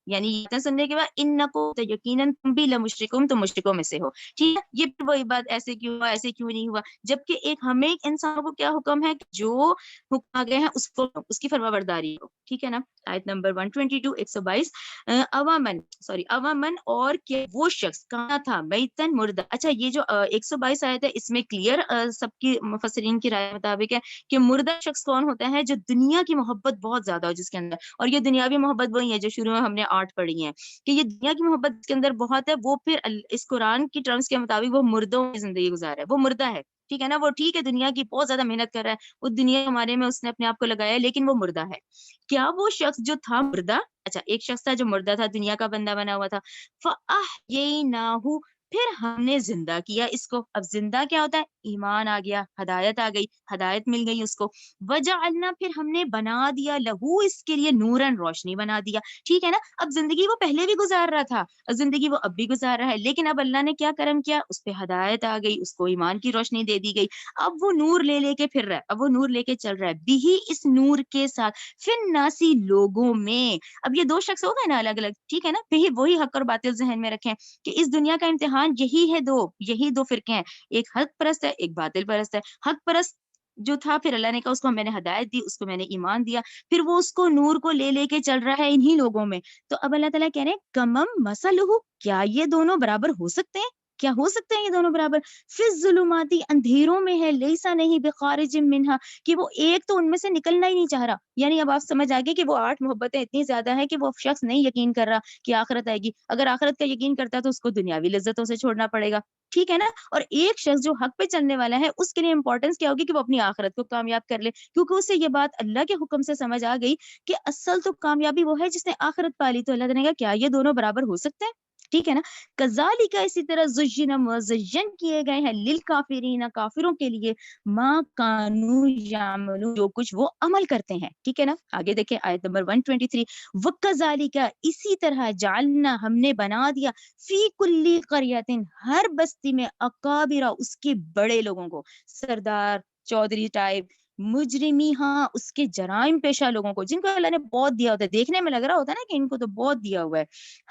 A: یعنی یہ سننے کے بعد انکو تو یقیناً تم بھی لمشرکون تم مشرکوں میں سے ہو. ٹھیک ہے، یہ پھر وہی بات ایسے کیوں ہوا، ایسے کیوں نہیں ہوا، جبکہ ایک ہمیں ایک انسان کو کیا حکم ہے کہ جو حکم آ گئے ہیں اس کو اس کی فرما برداری ہو. ٹھیک ہے نا. آیت نمبر 122 122 عوامن اور کہ وہ شخص کہاں تھا میتن مردہ. اچھا یہ جو 122 آیت ہے اس میں کلیئر سب کی مفسرین کی رائے مطابق ہے کہ مردہ شخص کون ہوتا ہے؟ جو دنیا کی محبت بہت زیادہ ہو جس کے اندر، اور یہ دنیاوی محبت وہی ہے جو شروع میں ہم نے 8 پڑھی ہیں کہ یہ دنیا کی محبت اس کے اندر بہت ہے. وہ پھر اس قرآن کی ٹرمز کے مطابق وہ مردوں کی زندگی گزار ہے، وہ مردہ ہے. ٹھیک ہے نا، وہ ٹھیک ہے دنیا کی بہت زیادہ محنت کر رہا ہے، وہ دنیا ہمارے میں اس نے اپنے آپ کو لگایا ہے لیکن وہ مردہ ہے. کیا وہ شخص جو تھا مردہ، اچھا ایک شخص تھا جو مردہ تھا، دنیا کا بندہ بنا ہوا تھا، فَأَحْيَيْنَاهُ پھر ہم نے زندہ کیا اس کو. اب زندہ کیا ہوتا ہے؟ ایمان آ گیا، ہدایت آ گئی، ہدایت مل گئی اس کو. وجعلنا، پھر ہم نے بنا دیا، لہو، اس کے لیے، نورن، روشنی بنا دیا. ٹھیک ہے نا. اب زندگی وہ پہلے بھی گزار رہا تھا اور زندگی وہ اب بھی گزار رہا ہے، لیکن اب اللہ نے کیا کرم کیا، اس پہ ہدایت آ گئی، اس کو ایمان کی روشنی دے دی گئی. اب وہ نور لے کے پھر رہا ہے، اب وہ نور لے کے چل رہا ہے بھی اس نور کے ساتھ پھر ناسی لوگوں میں. اب یہ دو شخص ہو گئے نا الگ الگ. ٹھیک ہے نا. وہی حق اور باطل ذہن میں رکھیں کہ اس دنیا کا امتحان یہی دو فرقے ہیں. ایک حق پرست ہے، ایک باطل پرست ہے. حق پرست جو تھا، پھر اللہ نے کہا اس کو میں نے ہدایت دی، اس کو میں نے ایمان دیا، پھر وہ اس کو نور کو لے کے چل رہا ہے انہی لوگوں میں. تو اب اللہ تعالیٰ کہہ رہے ہیں کمم مثلہ، کیا یہ دونوں برابر ہو سکتے ہیں؟ کیا ہو سکتے ہیں یہ دونوں برابر؟ فی الظلماتی، اندھیروں میں ہے، لیسا نہیں بخارج منہا، کہ وہ ایک تو ان میں سے نکلنا ہی نہیں چاہ رہا. یعنی اب آپ سمجھ آگے کہ وہ 8 محبتیں اتنی زیادہ ہیں کہ وہ شخص نہیں یقین کر رہا کہ آخرت آئے گی. اگر آخرت کا یقین کرتا ہے تو اس کو دنیاوی لذتوں سے چھوڑنا پڑے گا. ٹھیک ہے نا. اور ایک شخص جو حق پہ چلنے والا ہے، اس کے لیے امپورٹنس کیا ہوگی کہ وہ اپنی آخرت کو کامیاب کر لے، کیونکہ اسے یہ بات اللہ کے حکم سے سمجھ آ گئی کہ اصل تو کامیابی وہ ہے جس نے آخرت پالی. تو اللہ نے کہا کیا یہ دونوں برابر ہو سکتے ہیں؟ ٹھیک ہے نا. کذالک، اسی طرح، زین، مزین کیے گئے ہیں، للکافرین، کافروں کے لیے، ما کانوا یعملون، جو کچھ وہ عمل کرتے ہیں. ٹھیک ہے نا. آگے دیکھیں آیت نمبر 123. وکذالک، اسی طرح، جعلنا، ہم نے بنا دیا، فی کلی قریۃ، ہر بستی میں، اکابرا، اس کے بڑے لوگوں کو، سردار، چودھری ٹائپ، مجرمی، ہاں اس کے جرائم پیشہ لوگوں کو، جن کو اللہ نے بہت دیا ہوتا ہے. دیکھنے میں لگ رہا ہوتا ہے نا کہ ان کو تو بہت دیا ہوا ہے.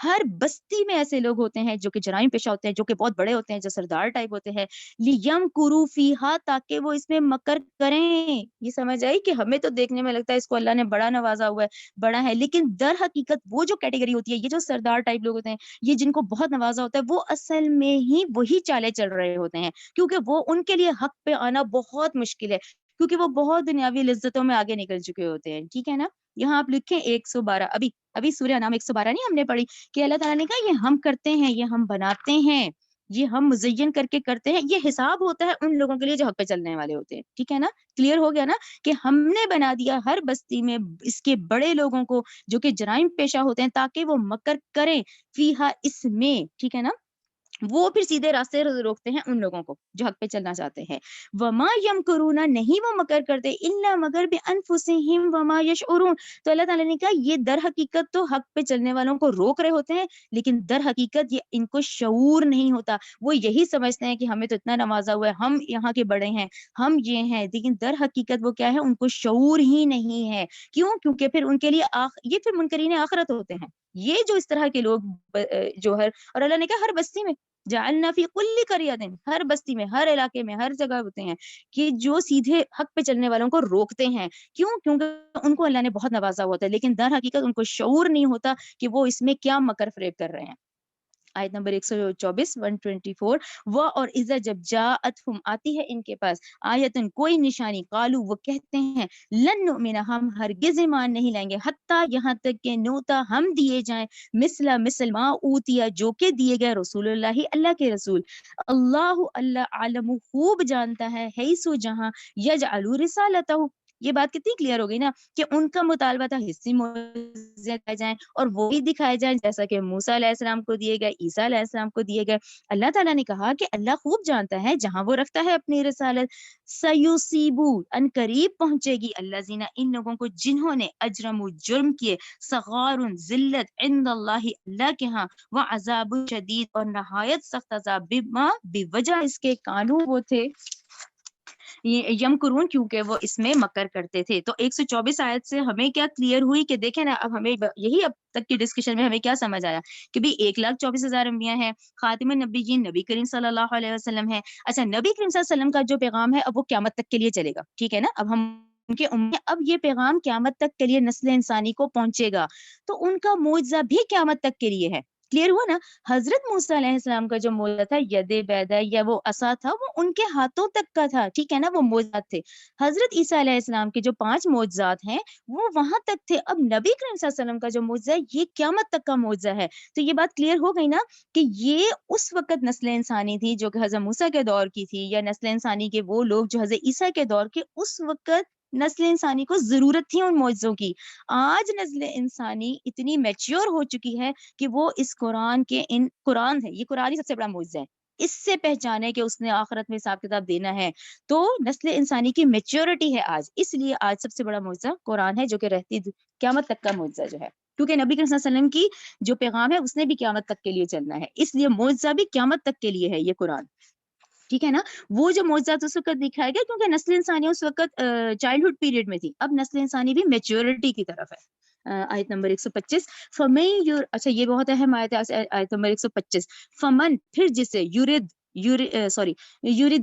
A: ہر بستی میں ایسے لوگ ہوتے ہیں جو کہ جرائم پیشہ ہوتے ہیں، جو کہ بہت بڑے ہوتے ہیں، جو سردار ٹائپ ہوتے ہیں. لیمکروا فیہا، تاکہ وہ اس میں مکر کریں. یہ سمجھ آئی کہ ہمیں تو دیکھنے میں لگتا ہے اس کو اللہ نے بڑا نوازا ہوا ہے، بڑا ہے، لیکن در حقیقت وہ جو کیٹیگری ہوتی ہے، یہ جو سردار ٹائپ لوگ ہوتے ہیں، یہ جن کو بہت نوازا ہوتا ہے، وہ اصل میں ہی وہی چالے چل رہے ہوتے ہیں، کیونکہ وہ ان کے لیے حق پہ آنا بہت مشکل ہے، کیونکہ وہ بہت دنیاوی لذتوں میں آگے نکل چکے ہوتے ہیں. ٹھیک ہے نا. یہاں آپ لکھیں 112. ابھی سورہ نام 112 نہیں ہم نے پڑھی کہ اللہ تعالیٰ نے کہا یہ ہم کرتے ہیں، یہ ہم بناتے ہیں، یہ ہم مزین کر کے کرتے ہیں. یہ حساب ہوتا ہے ان لوگوں کے لیے جو حق پہ چلنے والے ہوتے ہیں. ٹھیک ہے نا. کلیئر ہو گیا نا کہ ہم نے بنا دیا ہر بستی میں اس کے بڑے لوگوں کو جو کہ جرائم پیشہ ہوتے ہیں، تاکہ وہ مکر کریں فیہا، اس میں. ٹھیک ہے نا. وہ پھر سیدھے راستے روکتے ہیں ان لوگوں کو جو حق پہ چلنا چاہتے ہیں. وما یمکرون، نہیں وہ مکر کرتے، الا مگر بانفسہم وما یشعرون. تو اللہ تعالیٰ نے کہا یہ در حقیقت تو حق پہ چلنے والوں کو روک رہے ہوتے ہیں، لیکن در حقیقت یہ ان کو شعور نہیں ہوتا. وہ یہی سمجھتے ہیں کہ ہمیں تو اتنا نوازا ہوا ہے، ہم یہاں کے بڑے ہیں، ہم یہ ہیں، لیکن در حقیقت وہ کیا ہے، ان کو شعور ہی نہیں ہے. کیوں؟ کیونکہ پھر ان کے لیے یہ پھر منکرین آخرت ہوتے ہیں. یہ جو اس طرح کے لوگ جو اور اللہ نے کہا ہر بستی میں، جعلنا فی کل قریۃ، ہر بستی میں، ہر علاقے میں، ہر جگہ ہوتے ہیں کہ جو سیدھے حق پہ چلنے والوں کو روکتے ہیں. کیوں؟ کیونکہ ان کو اللہ نے بہت نوازا ہوتا ہے، لیکن در حقیقت ان کو شعور نہیں ہوتا کہ وہ اس میں کیا مکر فریب کر رہے ہیں. آیت نمبر 124 124. وہ اور عزت جب جاءتہم، آتی ہے ان کے پاس، آیتن، کوئی نشانی، قالو، وہ کہتے ہیں، لن نؤمن، ہم ہرگز ایمان نہیں لائیں گے، حتی، یہاں تک کہ نوتا، ہم دیے جائیں، مثل ما اوتیا، جو کہ دیے گئے، رسول اللہ، اللہ کے رسول. اللہ عالم، خوب جانتا ہے، حیث، جہاں، یجعل رسالتہ. یہ بات کتنی کلیئر ہو گئی نا کہ ان کا مطالبہ تھا حصی معجزے دکھائے جائیں اور وہی دکھائے جائیں جیسا کہ موسیٰ علیہ السلام کو دیے گئے، عیسیٰ علیہ السلام کو دیے گئے. اللہ تعالیٰ نے کہا کہ اللہ خوب جانتا ہے جہاں وہ رکھتا ہے اپنی رسالت. سیصیبو، ان قریب پہنچے گی، الذین، ان لوگوں کو، جنہوں نے، اجرموا، جرم کیے، صغار، ذلت، عند اللہ، اللہ کے ہاں، وعذاب شدید، اور نہایت سخت عذاب، بما، بوجہ اس کے، کانو، وہ تھے، یمکرون، کیونکہ وہ اس میں مکر کرتے تھے. تو 124 آیت سے ہمیں کیا کلیئر ہوئی کہ دیکھیں نا، اب ہمیں یہی اب تک کی ڈسکشن میں ہمیں کیا سمجھ آیا کہ بھی 1,24,000 انبیاء ہیں، خاتم النبیین نبی کریم صلی اللہ علیہ وسلم ہے. اچھا، نبی کریم صلی اللہ علیہ وسلم کا جو پیغام ہے اب وہ قیامت تک کے لیے چلے گا. ٹھیک ہے نا. اب ہم ان کے اب یہ پیغام قیامت تک کے لیے نسل انسانی کو پہنچے گا، تو ان کا معجزہ بھی قیامت تک کے لیے ہے. کلیئر ہوا نا. حضرت موسیٰ علیہ السلام کا جو معجزہ تھا، ید بیضا، یا وہ عصا تھا، وہ ان کے ہاتھوں تک کا تھا. ٹھیک ہے نا. وہ معجزات تھے. حضرت عیسیٰ علیہ السلام کے جو 5 معجزات ہیں وہ وہاں تک تھے. اب نبی کریم صلی اللہ علیہ وسلم کا جو معجزہ ہے یہ قیامت تک کا معجزہ ہے. تو یہ بات کلیئر ہو گئی نا کہ یہ اس وقت نسل انسانی تھی جو کہ حضرت موسیٰ کے دور کی تھی، یا نسل انسانی کے وہ لوگ جو حضرت عیسیٰ کے دور کے اس وقت نسل انسانی کو ضرورت تھی ان معجزوں کی. آج نسل انسانی اتنی میچیور ہو چکی ہے کہ وہ اس قرآن ہے، یہ قرآن ہی سب سے بڑا معجزہ ہے، اس سے پہچانے کہ اس نے آخرت میں حساب کتاب دینا ہے. تو نسل انسانی کی میچیورٹی ہے آج، اس لیے آج سب سے بڑا معجزہ قرآن ہے، جو کہ رہتی قیامت تک کا معجزہ جو ہے، کیونکہ نبی کریم صلی اللہ علیہ وسلم کی جو پیغام ہے اس نے بھی قیامت تک کے لیے چلنا ہے، اس لیے معجزہ بھی قیامت تک کے لیے ہے یہ قرآن. ٹھیک ہے نا. وہ جو معجزات اس وقت دکھائے گا کیونکہ نسل انسانی اس وقت چائلڈہڈ پیریڈ میں تھی، اب نسل انسانی بھی میچیورٹی کی طرف ہے. آیت نمبر 125 فمن اچھا یہ بہت اہم آیت ہے، آیت نمبر 125 فمن پھر جسے یورد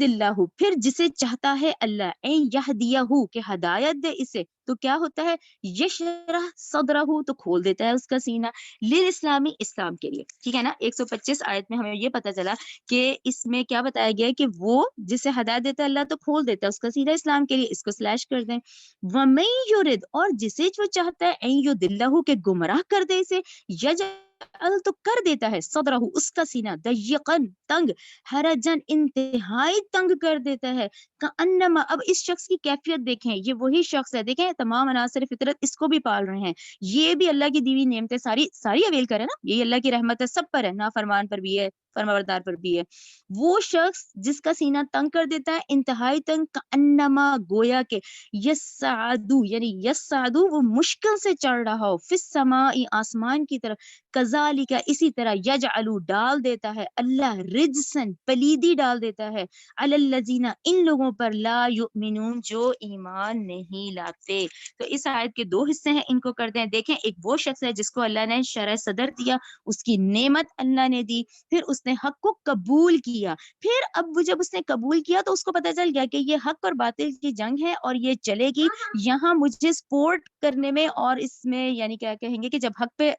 A: اللہ پھر جسے چاہتا ہے اللہ این یہدیہ کہ ہدایت دے اسے، تو کیا ہوتا ہے، یشرح صدرہ تو کھول دیتا ہے اس کا سینہ، للاسلامی اسلام کے لیے. ٹھیک ہے نا. 125 آیت میں ہمیں یہ پتا چلا کہ اس میں کیا بتایا گیا ہے کہ وہ جسے ہدایت دیتا ہے اللہ تو کھول دیتا ہے اس کا سینہ اسلام کے لیے. اس کو سلیش کر دیں. وَمَن یُرِدْ اور جسے جو چاہتا ہے این یُضِلَّہُ کہ گمراہ کر دے اسے، یجعل تو کر دیتا ہے صدرہ اس کا سینہ ضیقاً تنگ، حرجن انتہائی تنگ کر دیتا ہے. کأنما اب اس شخص کی کیفیت دیکھیں، یہ وہی شخص ہے، دیکھیں تمام عناصر فطرت اس کو بھی پال رہے ہیں، یہ بھی اللہ کی دیوی نعمتیں ساری اویل کرے نا، یہی اللہ کی رحمت ہے، سب پر ہے، نافرمان پر بھی ہے، فرمانبردار پر بھی ہے. وہ شخص جس کا سینہ تنگ کر دیتا ہے انتہائی تنگ، کأنما گویا کہ یسعدو یعنی یسعدو وہ مشکل سے چڑھ رہا ہو، فی السماء آسمان کی طرف، کذالک اسی طرح یجعلو ڈال دیتا ہے اللہ رجسن پلیدی ڈال دیتا ہے، علی الذین ان لوگوں پر لا یؤمنون جو ایمان نہیں لاتے. تو اس آیت کے دو حصے ہیں، ان کو کرتے ہیں. دیکھیں ایک وہ شخص ہے جس کو اللہ نے شرع صدر دیا، اس کی نعمت اللہ نے دی، پھر اس نے حق کو قبول کیا، پھر اب وہ جب اس نے قبول کیا تو اس کو پتہ چل گیا کہ یہ حق اور باطل کی جنگ ہے اور یہ چلے گی، یہاں مجھے سپورٹ کرنے میں اور اس میں یعنی کیا کہیں گے کہ جب حق پہ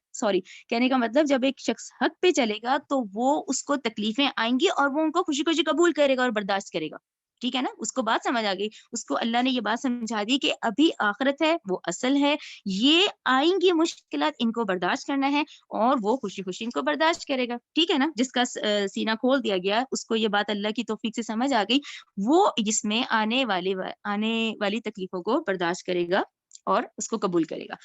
A: کہنے کا مطلب جب ایک شخص حق پہ چلے گا تو وہ اس کو تکلیفیں آئیں گی اور وہ ان کو خوشی خوشی قبول کرے گا اور برداشت کرے گا. ٹھیک ہے نا. اس کو بات سمجھ آ گئی، اس کو اللہ نے یہ بات سمجھا دی کہ ابھی آخرت ہے، وہ اصل ہے، یہ آئیں گی مشکلات، ان کو برداشت کرنا ہے اور وہ خوشی خوشی ان کو برداشت کرے گا. ٹھیک ہے نا. جس کا سینہ کھول دیا گیا اس کو یہ بات اللہ کی توفیق سے سمجھ آ گئی، وہ جس میں آنے والی تکلیفوں کو برداشت کرے گا اور اس کو قبول کرے گا.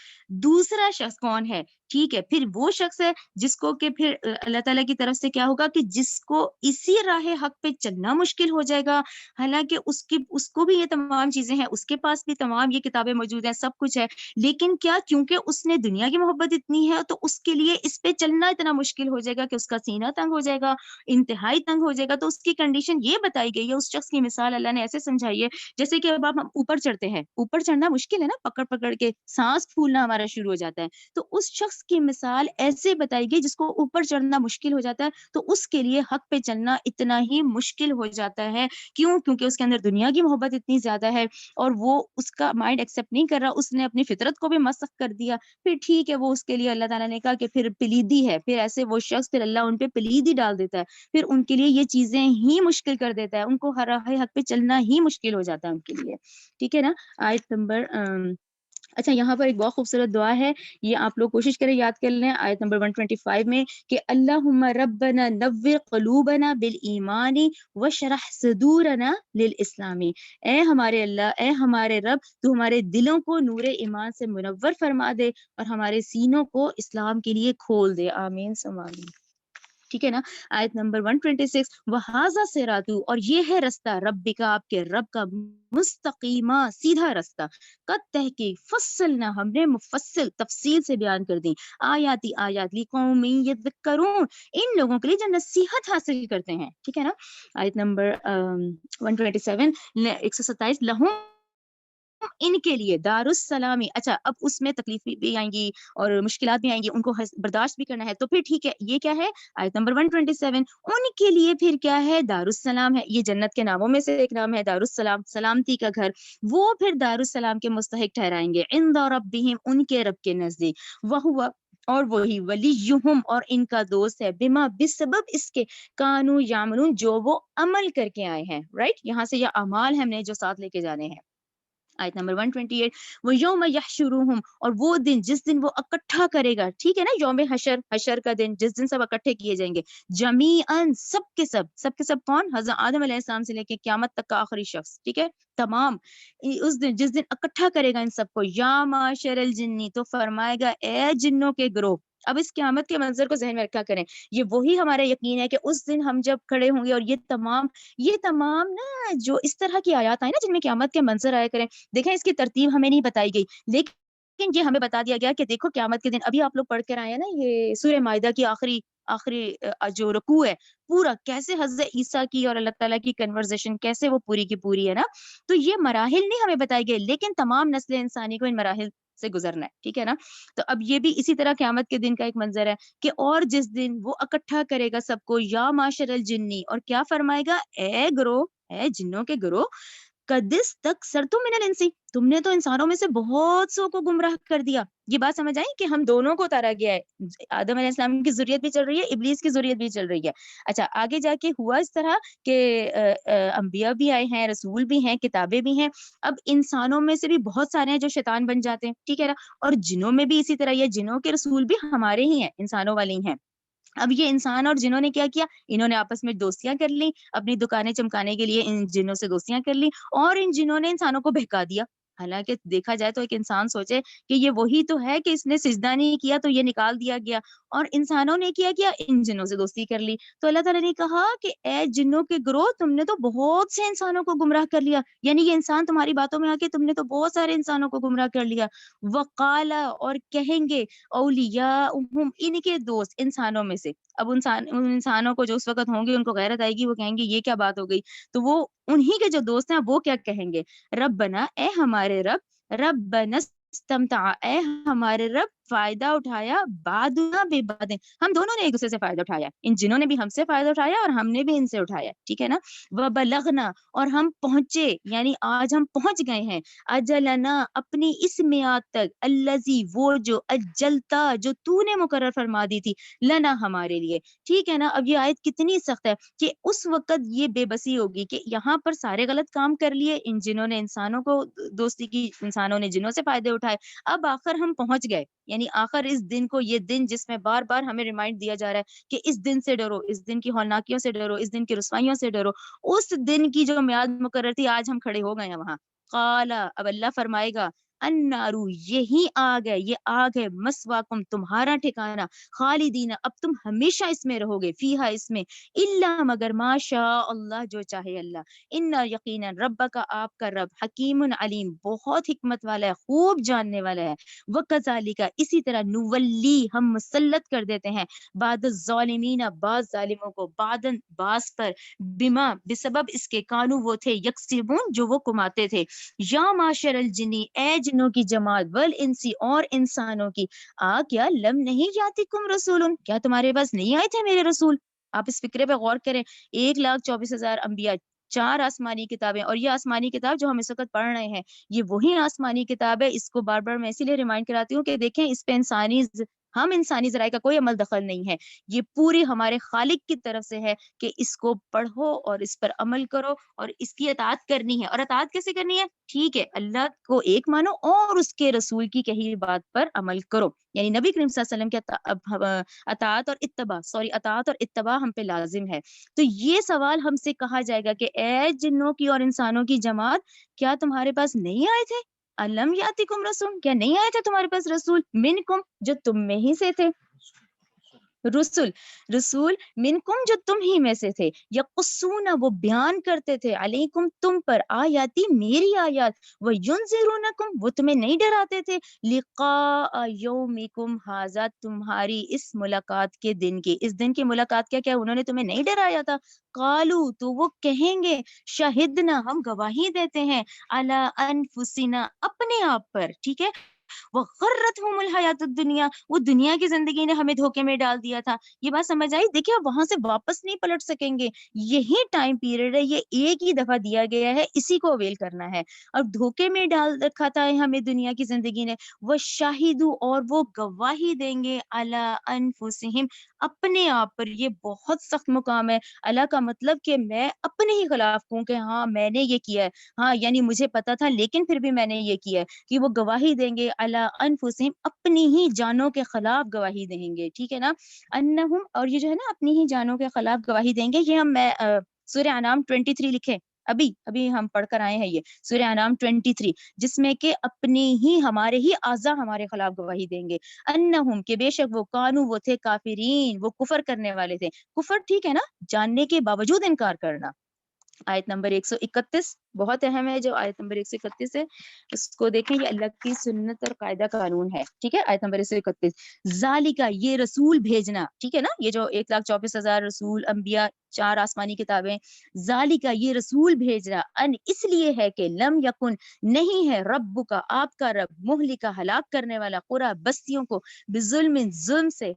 A: دوسرا شخص کون ہے؟ ٹھیک ہے. پھر وہ شخص ہے جس کو کہ پھر اللہ تعالیٰ کی طرف سے کیا ہوگا کہ جس کو اسی راہ حق پہ چلنا مشکل ہو جائے گا، حالانکہ اس کو بھی یہ تمام چیزیں ہیں، اس کے پاس بھی تمام یہ کتابیں موجود ہیں، سب کچھ ہے، لیکن کیا کیونکہ اس نے دنیا کی محبت اتنی ہے تو اس کے لیے اس پہ چلنا اتنا مشکل ہو جائے گا کہ اس کا سینہ تنگ ہو جائے گا، انتہائی تنگ ہو جائے گا. تو اس کی کنڈیشن یہ بتائی گئی ہے، اس شخص کی مثال اللہ نے ایسے سمجھائی ہے جیسے کہ اب ہم اوپر چڑھتے ہیں، اوپر چڑھنا مشکل ہے نا، پکڑ پکڑ کے سانس پھولنا ہمارا شروع ہو جاتا ہے. تو اس شخص کی مثال ایسے بتائی گئی جس کو اوپر چڑھنا مشکل ہو جاتا ہے، تو اس کے لیے حق پہ چلنا اتنا ہی مشکل ہو جاتا ہے. کیوں؟ کیونکہ اس کے اندر دنیا کی محبت اتنی زیادہ ہے اور وہ اس کا مائنڈ ایکسیپٹ نہیں کر رہا، اس نے اپنی فطرت کو بھی مسخ کر دیا. پھر ٹھیک ہے، وہ اس کے لیے اللہ تعالیٰ نے کہا کہ پھر پلیدی ہے، پھر ایسے وہ شخص پھر اللہ ان پہ پلیدی ڈال دیتا ہے، پھر ان کے لیے یہ چیزیں ہی مشکل کر دیتا ہے، ان کو ہر راہ حق پہ چلنا ہی مشکل ہو جاتا ہے ان کے لیے. ٹھیک ہے نا. آیت نمبر اچھا یہاں پر ایک بہت خوبصورت دعا ہے، یہ آپ لوگ کوشش کریں یاد کر لیں. آیت نمبر 125 میں کہ اللہم ربنا نور قلوبنا بالایمان وشرح صدورنا للاسلام، اے ہمارے اللہ، اے ہمارے رب، تو ہمارے دلوں کو نور ایمان سے منور فرما دے اور ہمارے سینوں کو اسلام کے لیے کھول دے. آمین ثم آمین. ٹھیک ہے نا. آیت نمبر 126 وَهَذَا صِرَاطُ اور یہ ہے رستہ ربک آپ کے رب کا مستقیمہ سیدھا رستہ، قد تحقیق فصلنا ہم نے مفصل تفصیل سے بیان کر دی آیات لقوم یذکرون ان لوگوں کے لیے جو نصیحت حاصل کرتے ہیں. ٹھیک ہے نا. آیت نمبر 127 127 لہم ان کے لیے دار السلامی. اچھا اب اس میں تکلیف بھی آئیں گی اور مشکلات بھی آئیں گی، ان کو برداشت بھی کرنا ہے. تو پھر ٹھیک ہے، یہ کیا ہے آیت نمبر 127 ان کے لیے پھر کیا ہے، دار السلام ہے. یہ جنت کے ناموں میں سے ایک نام ہے دار السلام، سلامتی کا گھر. وہ پھر دار السلام کے مستحق ٹھہرائیں گے عند ربہم ان کے رب کے نزدیک، وہو اور وہی ولیہم اور ان کا دوست ہے، بما بسبب اس کے کانو یعملون جو وہ عمل کر کے آئے ہیں. رائٹ، یہاں سے یہ اعمال ہم نے جو ساتھ لے کے جانے ہیں. آیت نمبر 128 وَيَوْمَ يَحْشُرُهُمْ، اور وہ دن جس دن وہ اکٹھا کرے گا، ٹھیک ہے نا، یوم حشر، حشر کا دن جس دن سب اکٹھے کیے جائیں گے، جمیعاً سب کے سب کون؟ حضرت آدم علیہ السلام سے لے کے قیامت تک کا آخری شخص، ٹھیک ہے، تمام اس دن جس دن اکٹھا کرے گا ان سب کو، یا معاشر الجنی، تو فرمائے گا اے جنوں کے گروہ. اب اس قیامت کے منظر کو ذہن میں رکھا کریں، یہ وہی ہمارا یقین ہے کہ اس دن ہم جب کھڑے ہوں گے اور یہ تمام نا جو اس طرح کی آیات آئے نا جن میں قیامت کے منظر آیا کریں، دیکھیں اس کی ترتیب ہمیں نہیں بتائی گئی، لیکن یہ ہمیں بتا دیا گیا کہ دیکھو قیامت کے دن، ابھی آپ لوگ پڑھ کر آئے ہیں نا یہ سورہ مائدہ کی آخری جو رکوع ہے، پورا کیسے حضرت عیسیٰ کی اور اللہ تعالیٰ کی کنورزیشن کیسے وہ پوری کی پوری ہے نا. تو یہ مراحل نہیں ہمیں بتائی گئی، لیکن تمام نسل انسانی کو ان مراحل سے گزرنا ہے، ٹھیک ہے نا. تو اب یہ بھی اسی طرح قیامت کے دن کا ایک منظر ہے کہ اور جس دن وہ اکٹھا کرے گا سب کو، یا معاشر الجنی، اور کیا فرمائے گا، اے گروہ، اے جنوں کے گروہ، قدس تک سر تم من الانسی، تم نے تو انسانوں میں سے بہت سو کو گمراہ کر دیا. یہ بات سمجھ آئی کہ ہم دونوں کو اتارا گیا ہے، آدم علیہ السلام کی ذریت بھی چل رہی ہے، ابلیس کی ذریت بھی چل رہی ہے. اچھا آگے جا کے ہوا اس طرح کہ انبیاء بھی آئے ہیں، رسول بھی ہیں، کتابیں بھی ہیں. اب انسانوں میں سے بھی بہت سارے ہیں جو شیطان بن جاتے ہیں، ٹھیک ہے نا، اور جنوں میں بھی اسی طرح، یہ جنوں کے رسول بھی ہمارے ہی ہیں، انسانوں والے ہی ہیں. اب یہ انسان اور جنہوں نے کیا کیا، انہوں نے آپس میں دوستیاں کر لی، اپنی دکانیں چمکانے کے لیے ان جنوں سے دوستیاں کر لی، اور ان جنہوں نے انسانوں کو بہکا دیا. حالانکہ دیکھا جائے تو ایک انسان سوچے کہ یہ وہی تو ہے کہ اس نے سجدہ نہیں کیا تو یہ نکال دیا گیا، اور انسانوں نے کیا ان جنوں سے دوستی کر لی. تو اللہ تعالیٰ نے کہا کہ اے جنوں کے گروہ، تم نے تو بہت سے انسانوں کو گمراہ کر لیا، یعنی یہ انسان تمہاری باتوں میں آ کے تم نے تو بہت سارے انسانوں کو گمراہ کر لیا. وقال، اور کہیں گے، اولیاءہم، ان کے دوست انسانوں میں سے. اب ان انسانوں کو جو اس وقت ہوں گے ان کو غیرت آئے گی، وہ کہیں گے یہ کیا بات ہو گئی، تو وہ انہی کے جو دوست ہیں وہ کیا کہیں گے، ربنا، اے ہمارے رب، ربنا استمتع، اے ہمارے رب، فائدہ اٹھایا بعدنا ببعد، ہم دونوں نے ایک دوسرے سے فائدہ اٹھایا، ان جنہوں نے بھی ہم سے فائدہ اٹھایا اور ہم نے بھی ان سے اٹھایا، ٹھیک ہے نا. وبلغنا، اور ہم پہنچے، یعنی آج ہم پہنچ گئے ہیں، اجلنا، اپنی اس میعاد تک، الذی، وہ جو، اجلتا، جو تو نے مقرر فرما دی تھی، لنا، ہمارے لیے، ٹھیک ہے نا. اب یہ آیت کتنی سخت ہے کہ اس وقت یہ بے بسی ہوگی کہ یہاں پر سارے غلط کام کر لیے، ان جنہوں نے انسانوں کو دوستی کی، انسانوں نے جنوں سے فائدے اٹھائے، اب آخر ہم پہنچ گئے، یعنی آخر اس دن کو، یہ دن جس میں بار بار ہمیں ریمائنڈ دیا جا رہا ہے کہ اس دن سے ڈرو، اس دن کی ہولناکیوں سے ڈرو، اس دن کی رسوائیوں سے ڈرو، اس دن کی جو میعاد مقرر تھی آج ہم کھڑے ہو گئے ہیں وہاں. قال، اب اللہ فرمائے گا، النارو، یہی آگ ہے، یہ آگ ہے، مسواکم، تمہارا ٹھکانہ، خالدین، اب تم ہمیشہ اس میں رہو گے، فیہا، اس میں، الا، مگر، ما شاء اللہ، جو چاہے اللہ، ان، یقینا، ربک، آپ کا رب، حکیم علیم، بہت حکمت والا ہے، خوب جاننے والا ہے. وکذالک، اسی طرح، نولی، ہم مسلط کر دیتے ہیں، بعد الظالمین، بعض ظالموں کو، بعدن، بعض پر، بما، بسبب اس کے، کانو، وہ تھے، یکسبون، جو وہ کماتے تھے. یا معاشر الجنی، اے جنوں کی جماعت، والانسی، اور انسانوں کی، کیا لم نہیں یاتکم رسول، کیا تمہارے پاس نہیں آئے تھے میرے رسول. آپ اس فکرے پہ غور کریں، 1,24,000 انبیاء، 4 آسمانی کتابیں، اور یہ آسمانی کتاب جو ہم اس وقت پڑھ رہے ہیں یہ وہی آسمانی کتاب ہے. اس کو بار بار میں اسی لیے ریمائنڈ کراتی ہوں کہ دیکھیں اس پہ ہم انسانی ذرائع کا کوئی عمل دخل نہیں ہے، یہ پوری ہمارے خالق کی طرف سے ہے کہ اس کو پڑھو اور اس پر عمل کرو اور اس کی اطاعت کرنی ہے. اور اطاعت کیسے کرنی ہے، ٹھیک ہے، اللہ کو ایک مانو اور اس کے رسول کی کہی بات پر عمل کرو، یعنی نبی کریم صلی اللہ علیہ وسلم کی اطاعت اور اتباع ہم پہ لازم ہے. تو یہ سوال ہم سے کہا جائے گا کہ اے جنوں کی اور انسانوں کی جماعت، کیا تمہارے پاس نہیں آئے تھے، الم یاتکم رسول، کیا نہیں آئے تھے تمہارے پاس رسول، منکم، جو تم میں ہی سے تھے، رسول منکم، جو تم ہی میں سے تھے، یقصون، وہ بیان کرتے تھے، علیکم، تم پر، آیاتی، میری آیات، وینذرونکم، وہ تمہیں نہیں ڈراتے تھے، لقاء یومکم ھذا، تمہاری اس ملاقات کے دن کی، اس دن کی ملاقات کیا انہوں نے تمہیں نہیں ڈرایا تھا. قالو، تو وہ کہیں گے، شہدنا، ہم گواہی دیتے ہیں، علی انفسنا، اپنے آپ پر، ٹھیک ہے، وغرتہم الحیات الدنیا، وہ دنیا کی زندگی نے ہمیں دھوکے میں ڈال دیا تھا. یہ بات سمجھ آئی؟ دیکھیے آپ وہاں سے واپس نہیں پلٹ سکیں گے، یہی ٹائم پیریڈ ہے، یہ ایک ہی دفعہ دیا گیا ہے، اسی کو اویل کرنا ہے. اور دھوکے میں ڈال رکھا تھا ہمیں دنیا کی زندگی نے. وہ شاہدو، اور وہ گواہی دیں گے، علی انفسہم، اپنے آپ پر. یہ بہت سخت مقام ہے. اللہ کا مطلب کہ میں اپنے ہی خلاف کہوں کہ ہاں میں نے یہ کیا ہے، ہاں یعنی مجھے پتا تھا لیکن پھر بھی میں نے یہ کیا ہے، کہ وہ گواہی دیں گے علی انفسہم، اپنی ہی جانوں کے خلاف گواہی دیں گے. ٹھیک ہے نا؟ انہم، اور یہ جو ہے نا اپنی ہی جانوں کے خلاف گواہی دیں گے، یہ ہم میں سورہ انعام 23 لکھے، ابھی ابھی ہم پڑھ کر آئے ہیں یہ سورہ انعام 23، جس میں کہ اپنی ہی ہمارے ہی اعضا ہمارے خلاف گواہی دیں گے. انہم، کہ بے شک وہ، کانو، وہ تھے، کافرین، وہ کفر کرنے والے تھے. کفر ٹھیک ہے نا، جاننے کے باوجود انکار کرنا. آیت نمبر 131 بہت اہم ہے، جو آیت نمبر 131 ہے اس کو دیکھیں، یہ اللہ کی سنت اور قاعدہ قانون ہے. ٹھیک ہے، آیت نمبر 131، ذالکا، یہ رسول بھیجنا. ٹھیک ہے نا، یہ جو 1,24,000 رسول، انبیاء، 4 آسمانی کتابیں، ذالکا، یہ رسول بھیجنا، ان، اس لیے ہے کہ لم یکن، نہیں ہے، رب کا، آپ کا رب، مہلکا، ہلاک کرنے والا، قرى، بستیوں کو، بظلم، ظلم سے،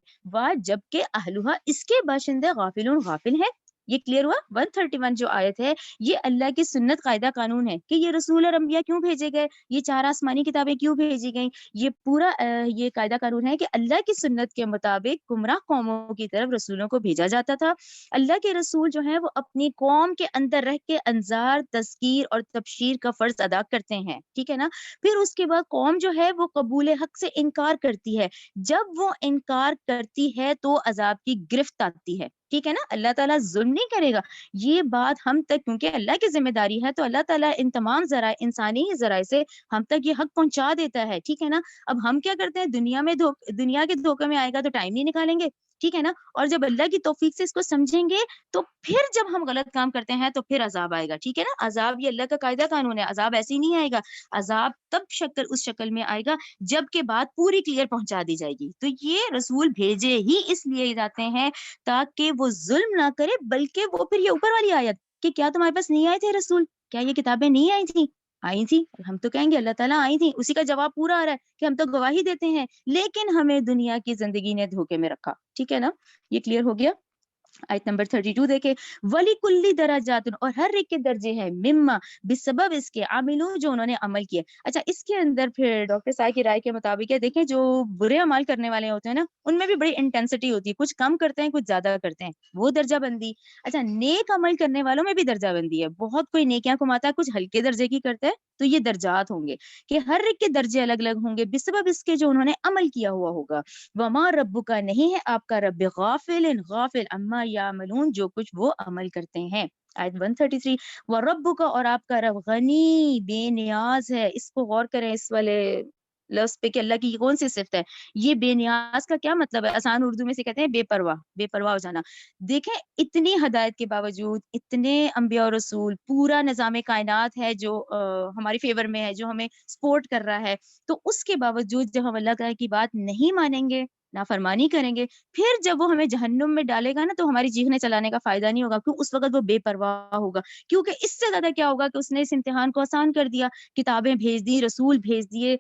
A: جبکہ اہلھا، اس کے باشندے، غافلون، غافل ہیں. یہ کلیئر ہوا؟ 131 جو آیت ہے، یہ اللہ کی سنت قاعدہ قانون ہے کہ یہ رسول اور انبیاء کیوں بھیجے گئے، یہ 4 آسمانی کتابیں کیوں بھیجی گئیں. یہ پورا یہ قاعدہ قانون ہے کہ اللہ کی سنت کے مطابق گمراہ قوموں کی طرف رسولوں کو بھیجا جاتا تھا. اللہ کے رسول جو ہیں وہ اپنی قوم کے اندر رہ کے انذار، تذکیر اور تبشیر کا فرض ادا کرتے ہیں. ٹھیک ہے نا؟ پھر اس کے بعد قوم جو ہے وہ قبول حق سے انکار کرتی ہے. جب وہ انکار کرتی ہے تو عذاب کی گرفت آتی ہے. ٹھیک ہے نا؟ اللہ تعالیٰ ظلم نہیں کرے گا. یہ بات ہم تک، کیونکہ اللہ کی ذمہ داری ہے، تو اللہ تعالیٰ ان تمام ذرائع، انسانی ہی ذرائع سے ہم تک یہ حق پہنچا دیتا ہے. ٹھیک ہے نا؟ اب ہم کیا کرتے ہیں، دنیا کے دھوکے میں آئے گا تو ٹائم نہیں نکالیں گے. ٹھیک ہے نا؟ اور جب اللہ کی توفیق سے اس کو سمجھیں گے تو پھر جب ہم غلط کام کرتے ہیں تو پھر عذاب آئے گا. ٹھیک ہے نا؟ عذاب یہ اللہ کا قاعدہ قانون ہے. عذاب ایسے ہی نہیں آئے گا. عذاب تب اس شکل میں آئے گا جب کے بعد پوری کلیئر پہنچا دی جائے گی. تو یہ رسول بھیجے ہی اس لیے جاتے ہیں تاکہ وہ ظلم نہ کرے، بلکہ وہ پھر یہ اوپر والی آیت کہ کیا تمہارے پاس نہیں آئے تھے رسول، کیا یہ کتابیں نہیں آئی تھیں؟ آئی تھی. ہم تو کہیں گے اللہ تعالیٰ آئی تھی، اسی کا جواب پورا آ رہا ہے کہ ہم تو گواہی دیتے ہیں، لیکن ہمیں دنیا کی زندگی نے دھوکے میں رکھا. ٹھیک ہے نا؟ یہ کلیئر ہو گیا. آیت نمبر 32 دیکھیں، ولی کلی درجات، اور ہر ایک کے درجے ہیں، مما، بسبب اس کے، عاملوں، جو انہوں نے عمل کیا. اچھا، اس کے اندر پھر ڈاکٹر صاحب کی رائے کے مطابق ہے، دیکھیں جو برے عمل کرنے والے ہوتے ہیں نا، ان میں بھی بڑی انٹینسٹی ہوتی ہے، کچھ کم کرتے ہیں کچھ زیادہ کرتے ہیں، وہ درجہ بندی. اچھا، نیک عمل کرنے والوں میں بھی درجہ بندی ہے. بہت کوئی نیکیاں کماتا ہے، کچھ ہلکے درجے کی کرتا ہے، تو یہ درجات ہوں گے کہ ہر ایک کے درجے الگ الگ ہوں گے، بسبب اس کے جو انہوں نے عمل کیا ہوا ہوگا. وما رب کا، نہیں ہے آپ کا رب، غافل، غافل، اما یعملون، جو کچھ وہ عمل کرتے ہیں. آیت 133، ورب کا، اور آپ کا رب، غنی، بے نیاز ہے. اس کو غور کریں، اس والے لفظ پہ کہ اللہ کی کون سی صفت ہے. یہ بے نیاز کا کیا مطلب ہے؟ آسان اردو میں سے کہتے ہیں بے پرواہ، بے پرواہ ہو جانا. دیکھیں اتنی ہدایت کے باوجود، اتنے انبیاء اور رسول، پورا نظام کائنات ہے جو ہماری فیور میں ہے، جو ہمیں سپورٹ کر رہا ہے، تو اس کے باوجود جب ہم اللہ تعالیٰ کی بات نہیں مانیں گے، نافرمانی کریں گے، پھر جب وہ ہمیں جہنم میں ڈالے گا نا، تو ہماری چیخنے چلانے کا فائدہ نہیں ہوگا، کیوں؟ اس وقت وہ بے پرواہ ہوگا. کیونکہ اس سے زیادہ کیا ہوگا کہ اس نے اس امتحان کو آسان کر دیا، کتابیں بھیج دی، رسول بھیج دیے،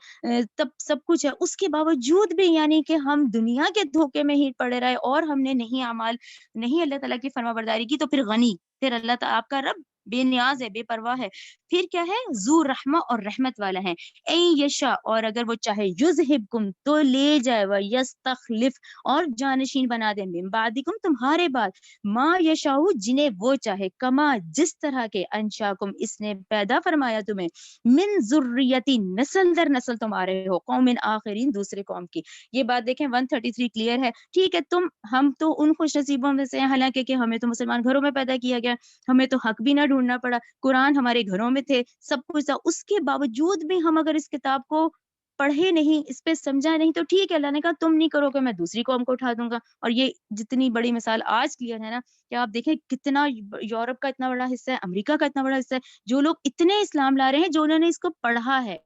A: تب سب کچھ ہے. اس کے باوجود بھی یعنی کہ ہم دنیا کے دھوکے میں ہی پڑے رہے اور ہم نے نہیں اعمال، نہیں اللہ تعالیٰ کی فرما برداری کی، تو پھر غنی، پھر اللہ تعالیٰ آپ کا رب بے نیاز ہے، بے پرواہ ہے. پھر کیا ہے؟ ذو رحمہ، اور رحمت والا ہے. این یشا، اور اگر وہ چاہے، یذہبکم، تو لے جائے، و یستخلف، اور جانشین بنا دے، من بعدکم، تمہارے بعد، ما یشاء، جنہیں وہ چاہے، کما، جس طرح کے، انشاکم، اس نے پیدا فرمایا تمہیں، من ذریتی، نسل در نسل تمہارے ہو، قوم آخرین، دوسرے قوم کی. یہ بات دیکھیں 133 کلیئر ہے. ٹھیک ہے، ہم تو ان خوش نصیبوں میں سے ہیں، حالانکہ کہ ہمیں تو مسلمان گھروں میں پیدا کیا گیا، ہمیں تو حق بھی نہ ڈھونڈنا پڑا، قرآن ہمارے گھروں میں تھے، سب کچھ تھا. اس کے باوجود بھی ہم اگر اس کتاب کو پڑھے نہیں، اس پہ سمجھا نہیں، تو ٹھیک ہے، اللہ نے کہا تم نہیں کرو گے، میں دوسری قوم کو اٹھا دوں گا. اور یہ جتنی بڑی مثال آج کلیئر ہے نا، کہ آپ دیکھیں کتنا یورپ کا اتنا بڑا حصہ ہے، امریکہ کا اتنا بڑا حصہ ہے، جو لوگ اتنے اسلام لا رہے ہیں، جو انہوں نے اس کو پڑھا ہے،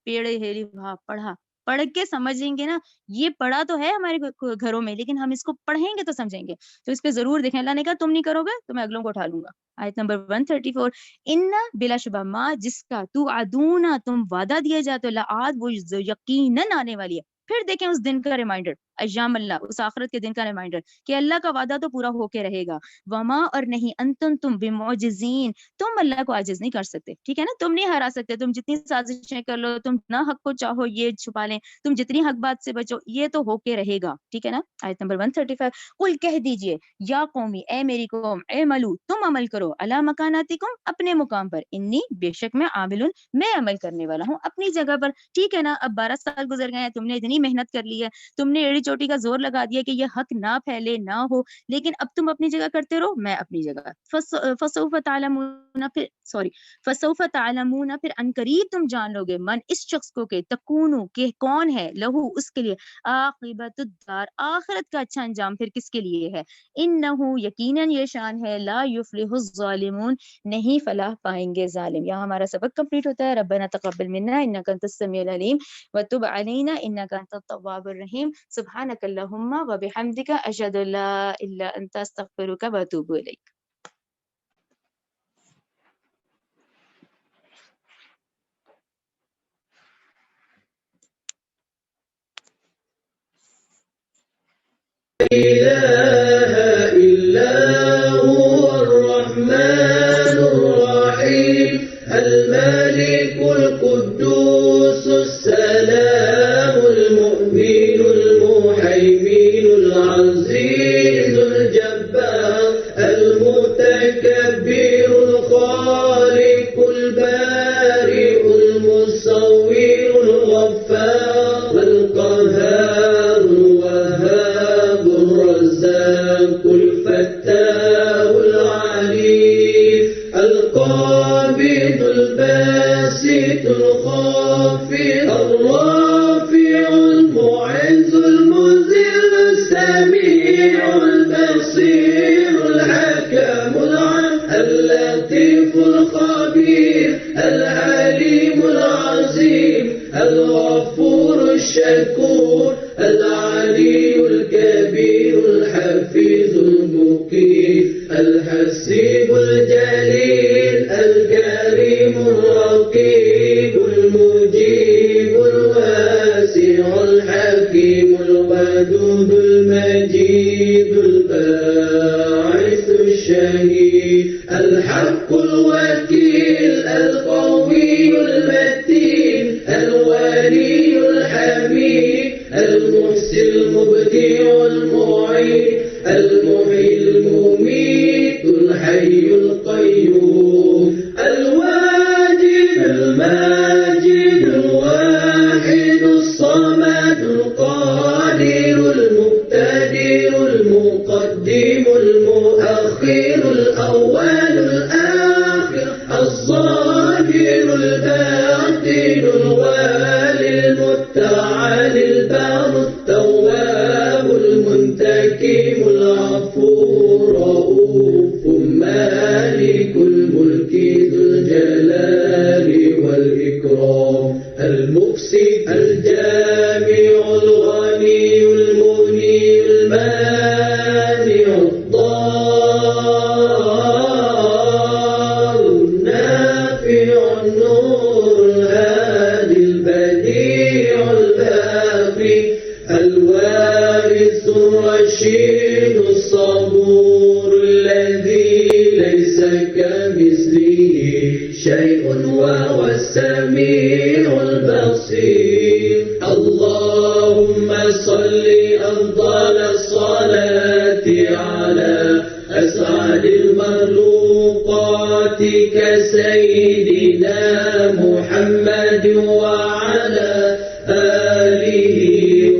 A: پیڑے ہیری بھا پڑھا، پڑھ کے سمجھیں گے نا. یہ پڑھا تو ہے ہمارے گھروں میں لیکن ہم اس کو پڑھیں گے تو سمجھیں گے. تو اس پہ ضرور دیکھیں. اللہ نے کہا تم نہیں کرو گے تو میں اگلوں کو اٹھا لوں گا. آیت نمبر 134. ان بلا شبہ ما جس کا تو عدونا تم وعدہ دیا جاتے لآت وہ یقیناً آنے والی ہے. پھر دیکھیں اس دن کا ریمائنڈر, ایام اللہ, اس آخرت کے دن کا ریمائنڈر کہ اللہ کا وعدہ تو پورا ہو کے رہے گا. وما اور نہیں انتم تم بمعجزین, تم اللہ کو عاجز نہیں کر سکتے. ٹھیک ہے نا, تم نہیں ہرا سکتے. تم جتنی سازشیں کر لو, تم نہ حق کو چاہو یہ چھپا لیں, تم جتنی حق بات سے بچو یہ تو ہو کے رہے گا. ٹھیک ہے نا. آیت نمبر 135. قل کہہ دیجئے یا قومی, اے میری قوم, اعملوا تم عمل کرو, علی مکاناتکم اپنے مقام پر, انی بے شک میں عامل میں عمل کرنے والا ہوں اپنی جگہ پر. ٹھیک ہے نا. اب 12 سال گزر گئے ہیں, تم نے اتنی محنت کر لی ہے, تم نے ایڑی چوٹی کا زور لگا دیا کہ یہ حق نہ پھیلے نہ ہو, لیکن اب تم اپنی جگہ کرتے رہو, میں اپنی جگہ. فسوف تعلمون پھر ان قریب تم جان لو گے, من اس شخص کو کہ تکونو کہ کون ہے, لہو اس کے لیے, عاقبت الدار آخرت کا اچھا انجام پھر کس کے لیے ہے. انہو یقیناً یہ شان ہے, لا یفلح الظالمون نہیں فلاح پائیں گے ظالم. یہاں ہمارا سبق کمپلیٹ ہوتا ہے. ربنا تقبل منا انک انت السمیع العلیم وتب علینا انک انت التواب الرحیم. سبحانک اللہم وبحمدک اشہد ان لا الہ الا انت استغفرک واتوب الیک.
B: إله إلا هو الرحمن الرحيم الملك القدوس السلام المؤمن المهيمن العزيز الجبار المتكبر الخالق البارئ المصور الغفار القهار الوهاب الرزاق الفتاح العليم القابض الباسط الخافض الرافع المعز المذل السميع البصير الحكم العدل اللطيف الخبير العليم العظيم الغفور الشكور العلي الكبير الحفيظ المقيت الحسيب الجليل الكريم الرقيب المجيب الواسع الحكيم الودود المجيد الباعث الشهيد الحق الوكيل القوي المتين الولي الحميد المحسن المبدع المعيد المحيي المميت الحي القيوم الواجد الماجد الواحد الصمد القادر المقتدر المقدم المؤخر الأول الآخر الظاهر الباطن الوالي المتعالي البار التواب المنتقم العفو الرؤوف مالك الملك ذو الجلال والإكرام المفسد الجامع الغني المغني المانع الضار النافع النور الهادي البديع الباقي الوارث الرشيد الصبور الذي ليس كمثله شيء وهو السميع البصير. اللهم صل أفضل الصلاة على أسعد المخلوقات كسيدنا محمد وعلى آله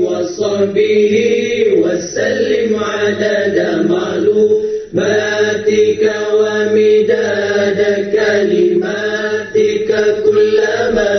B: وصحبه وسلم عدد معلوماتك ومداد كلماتك كلما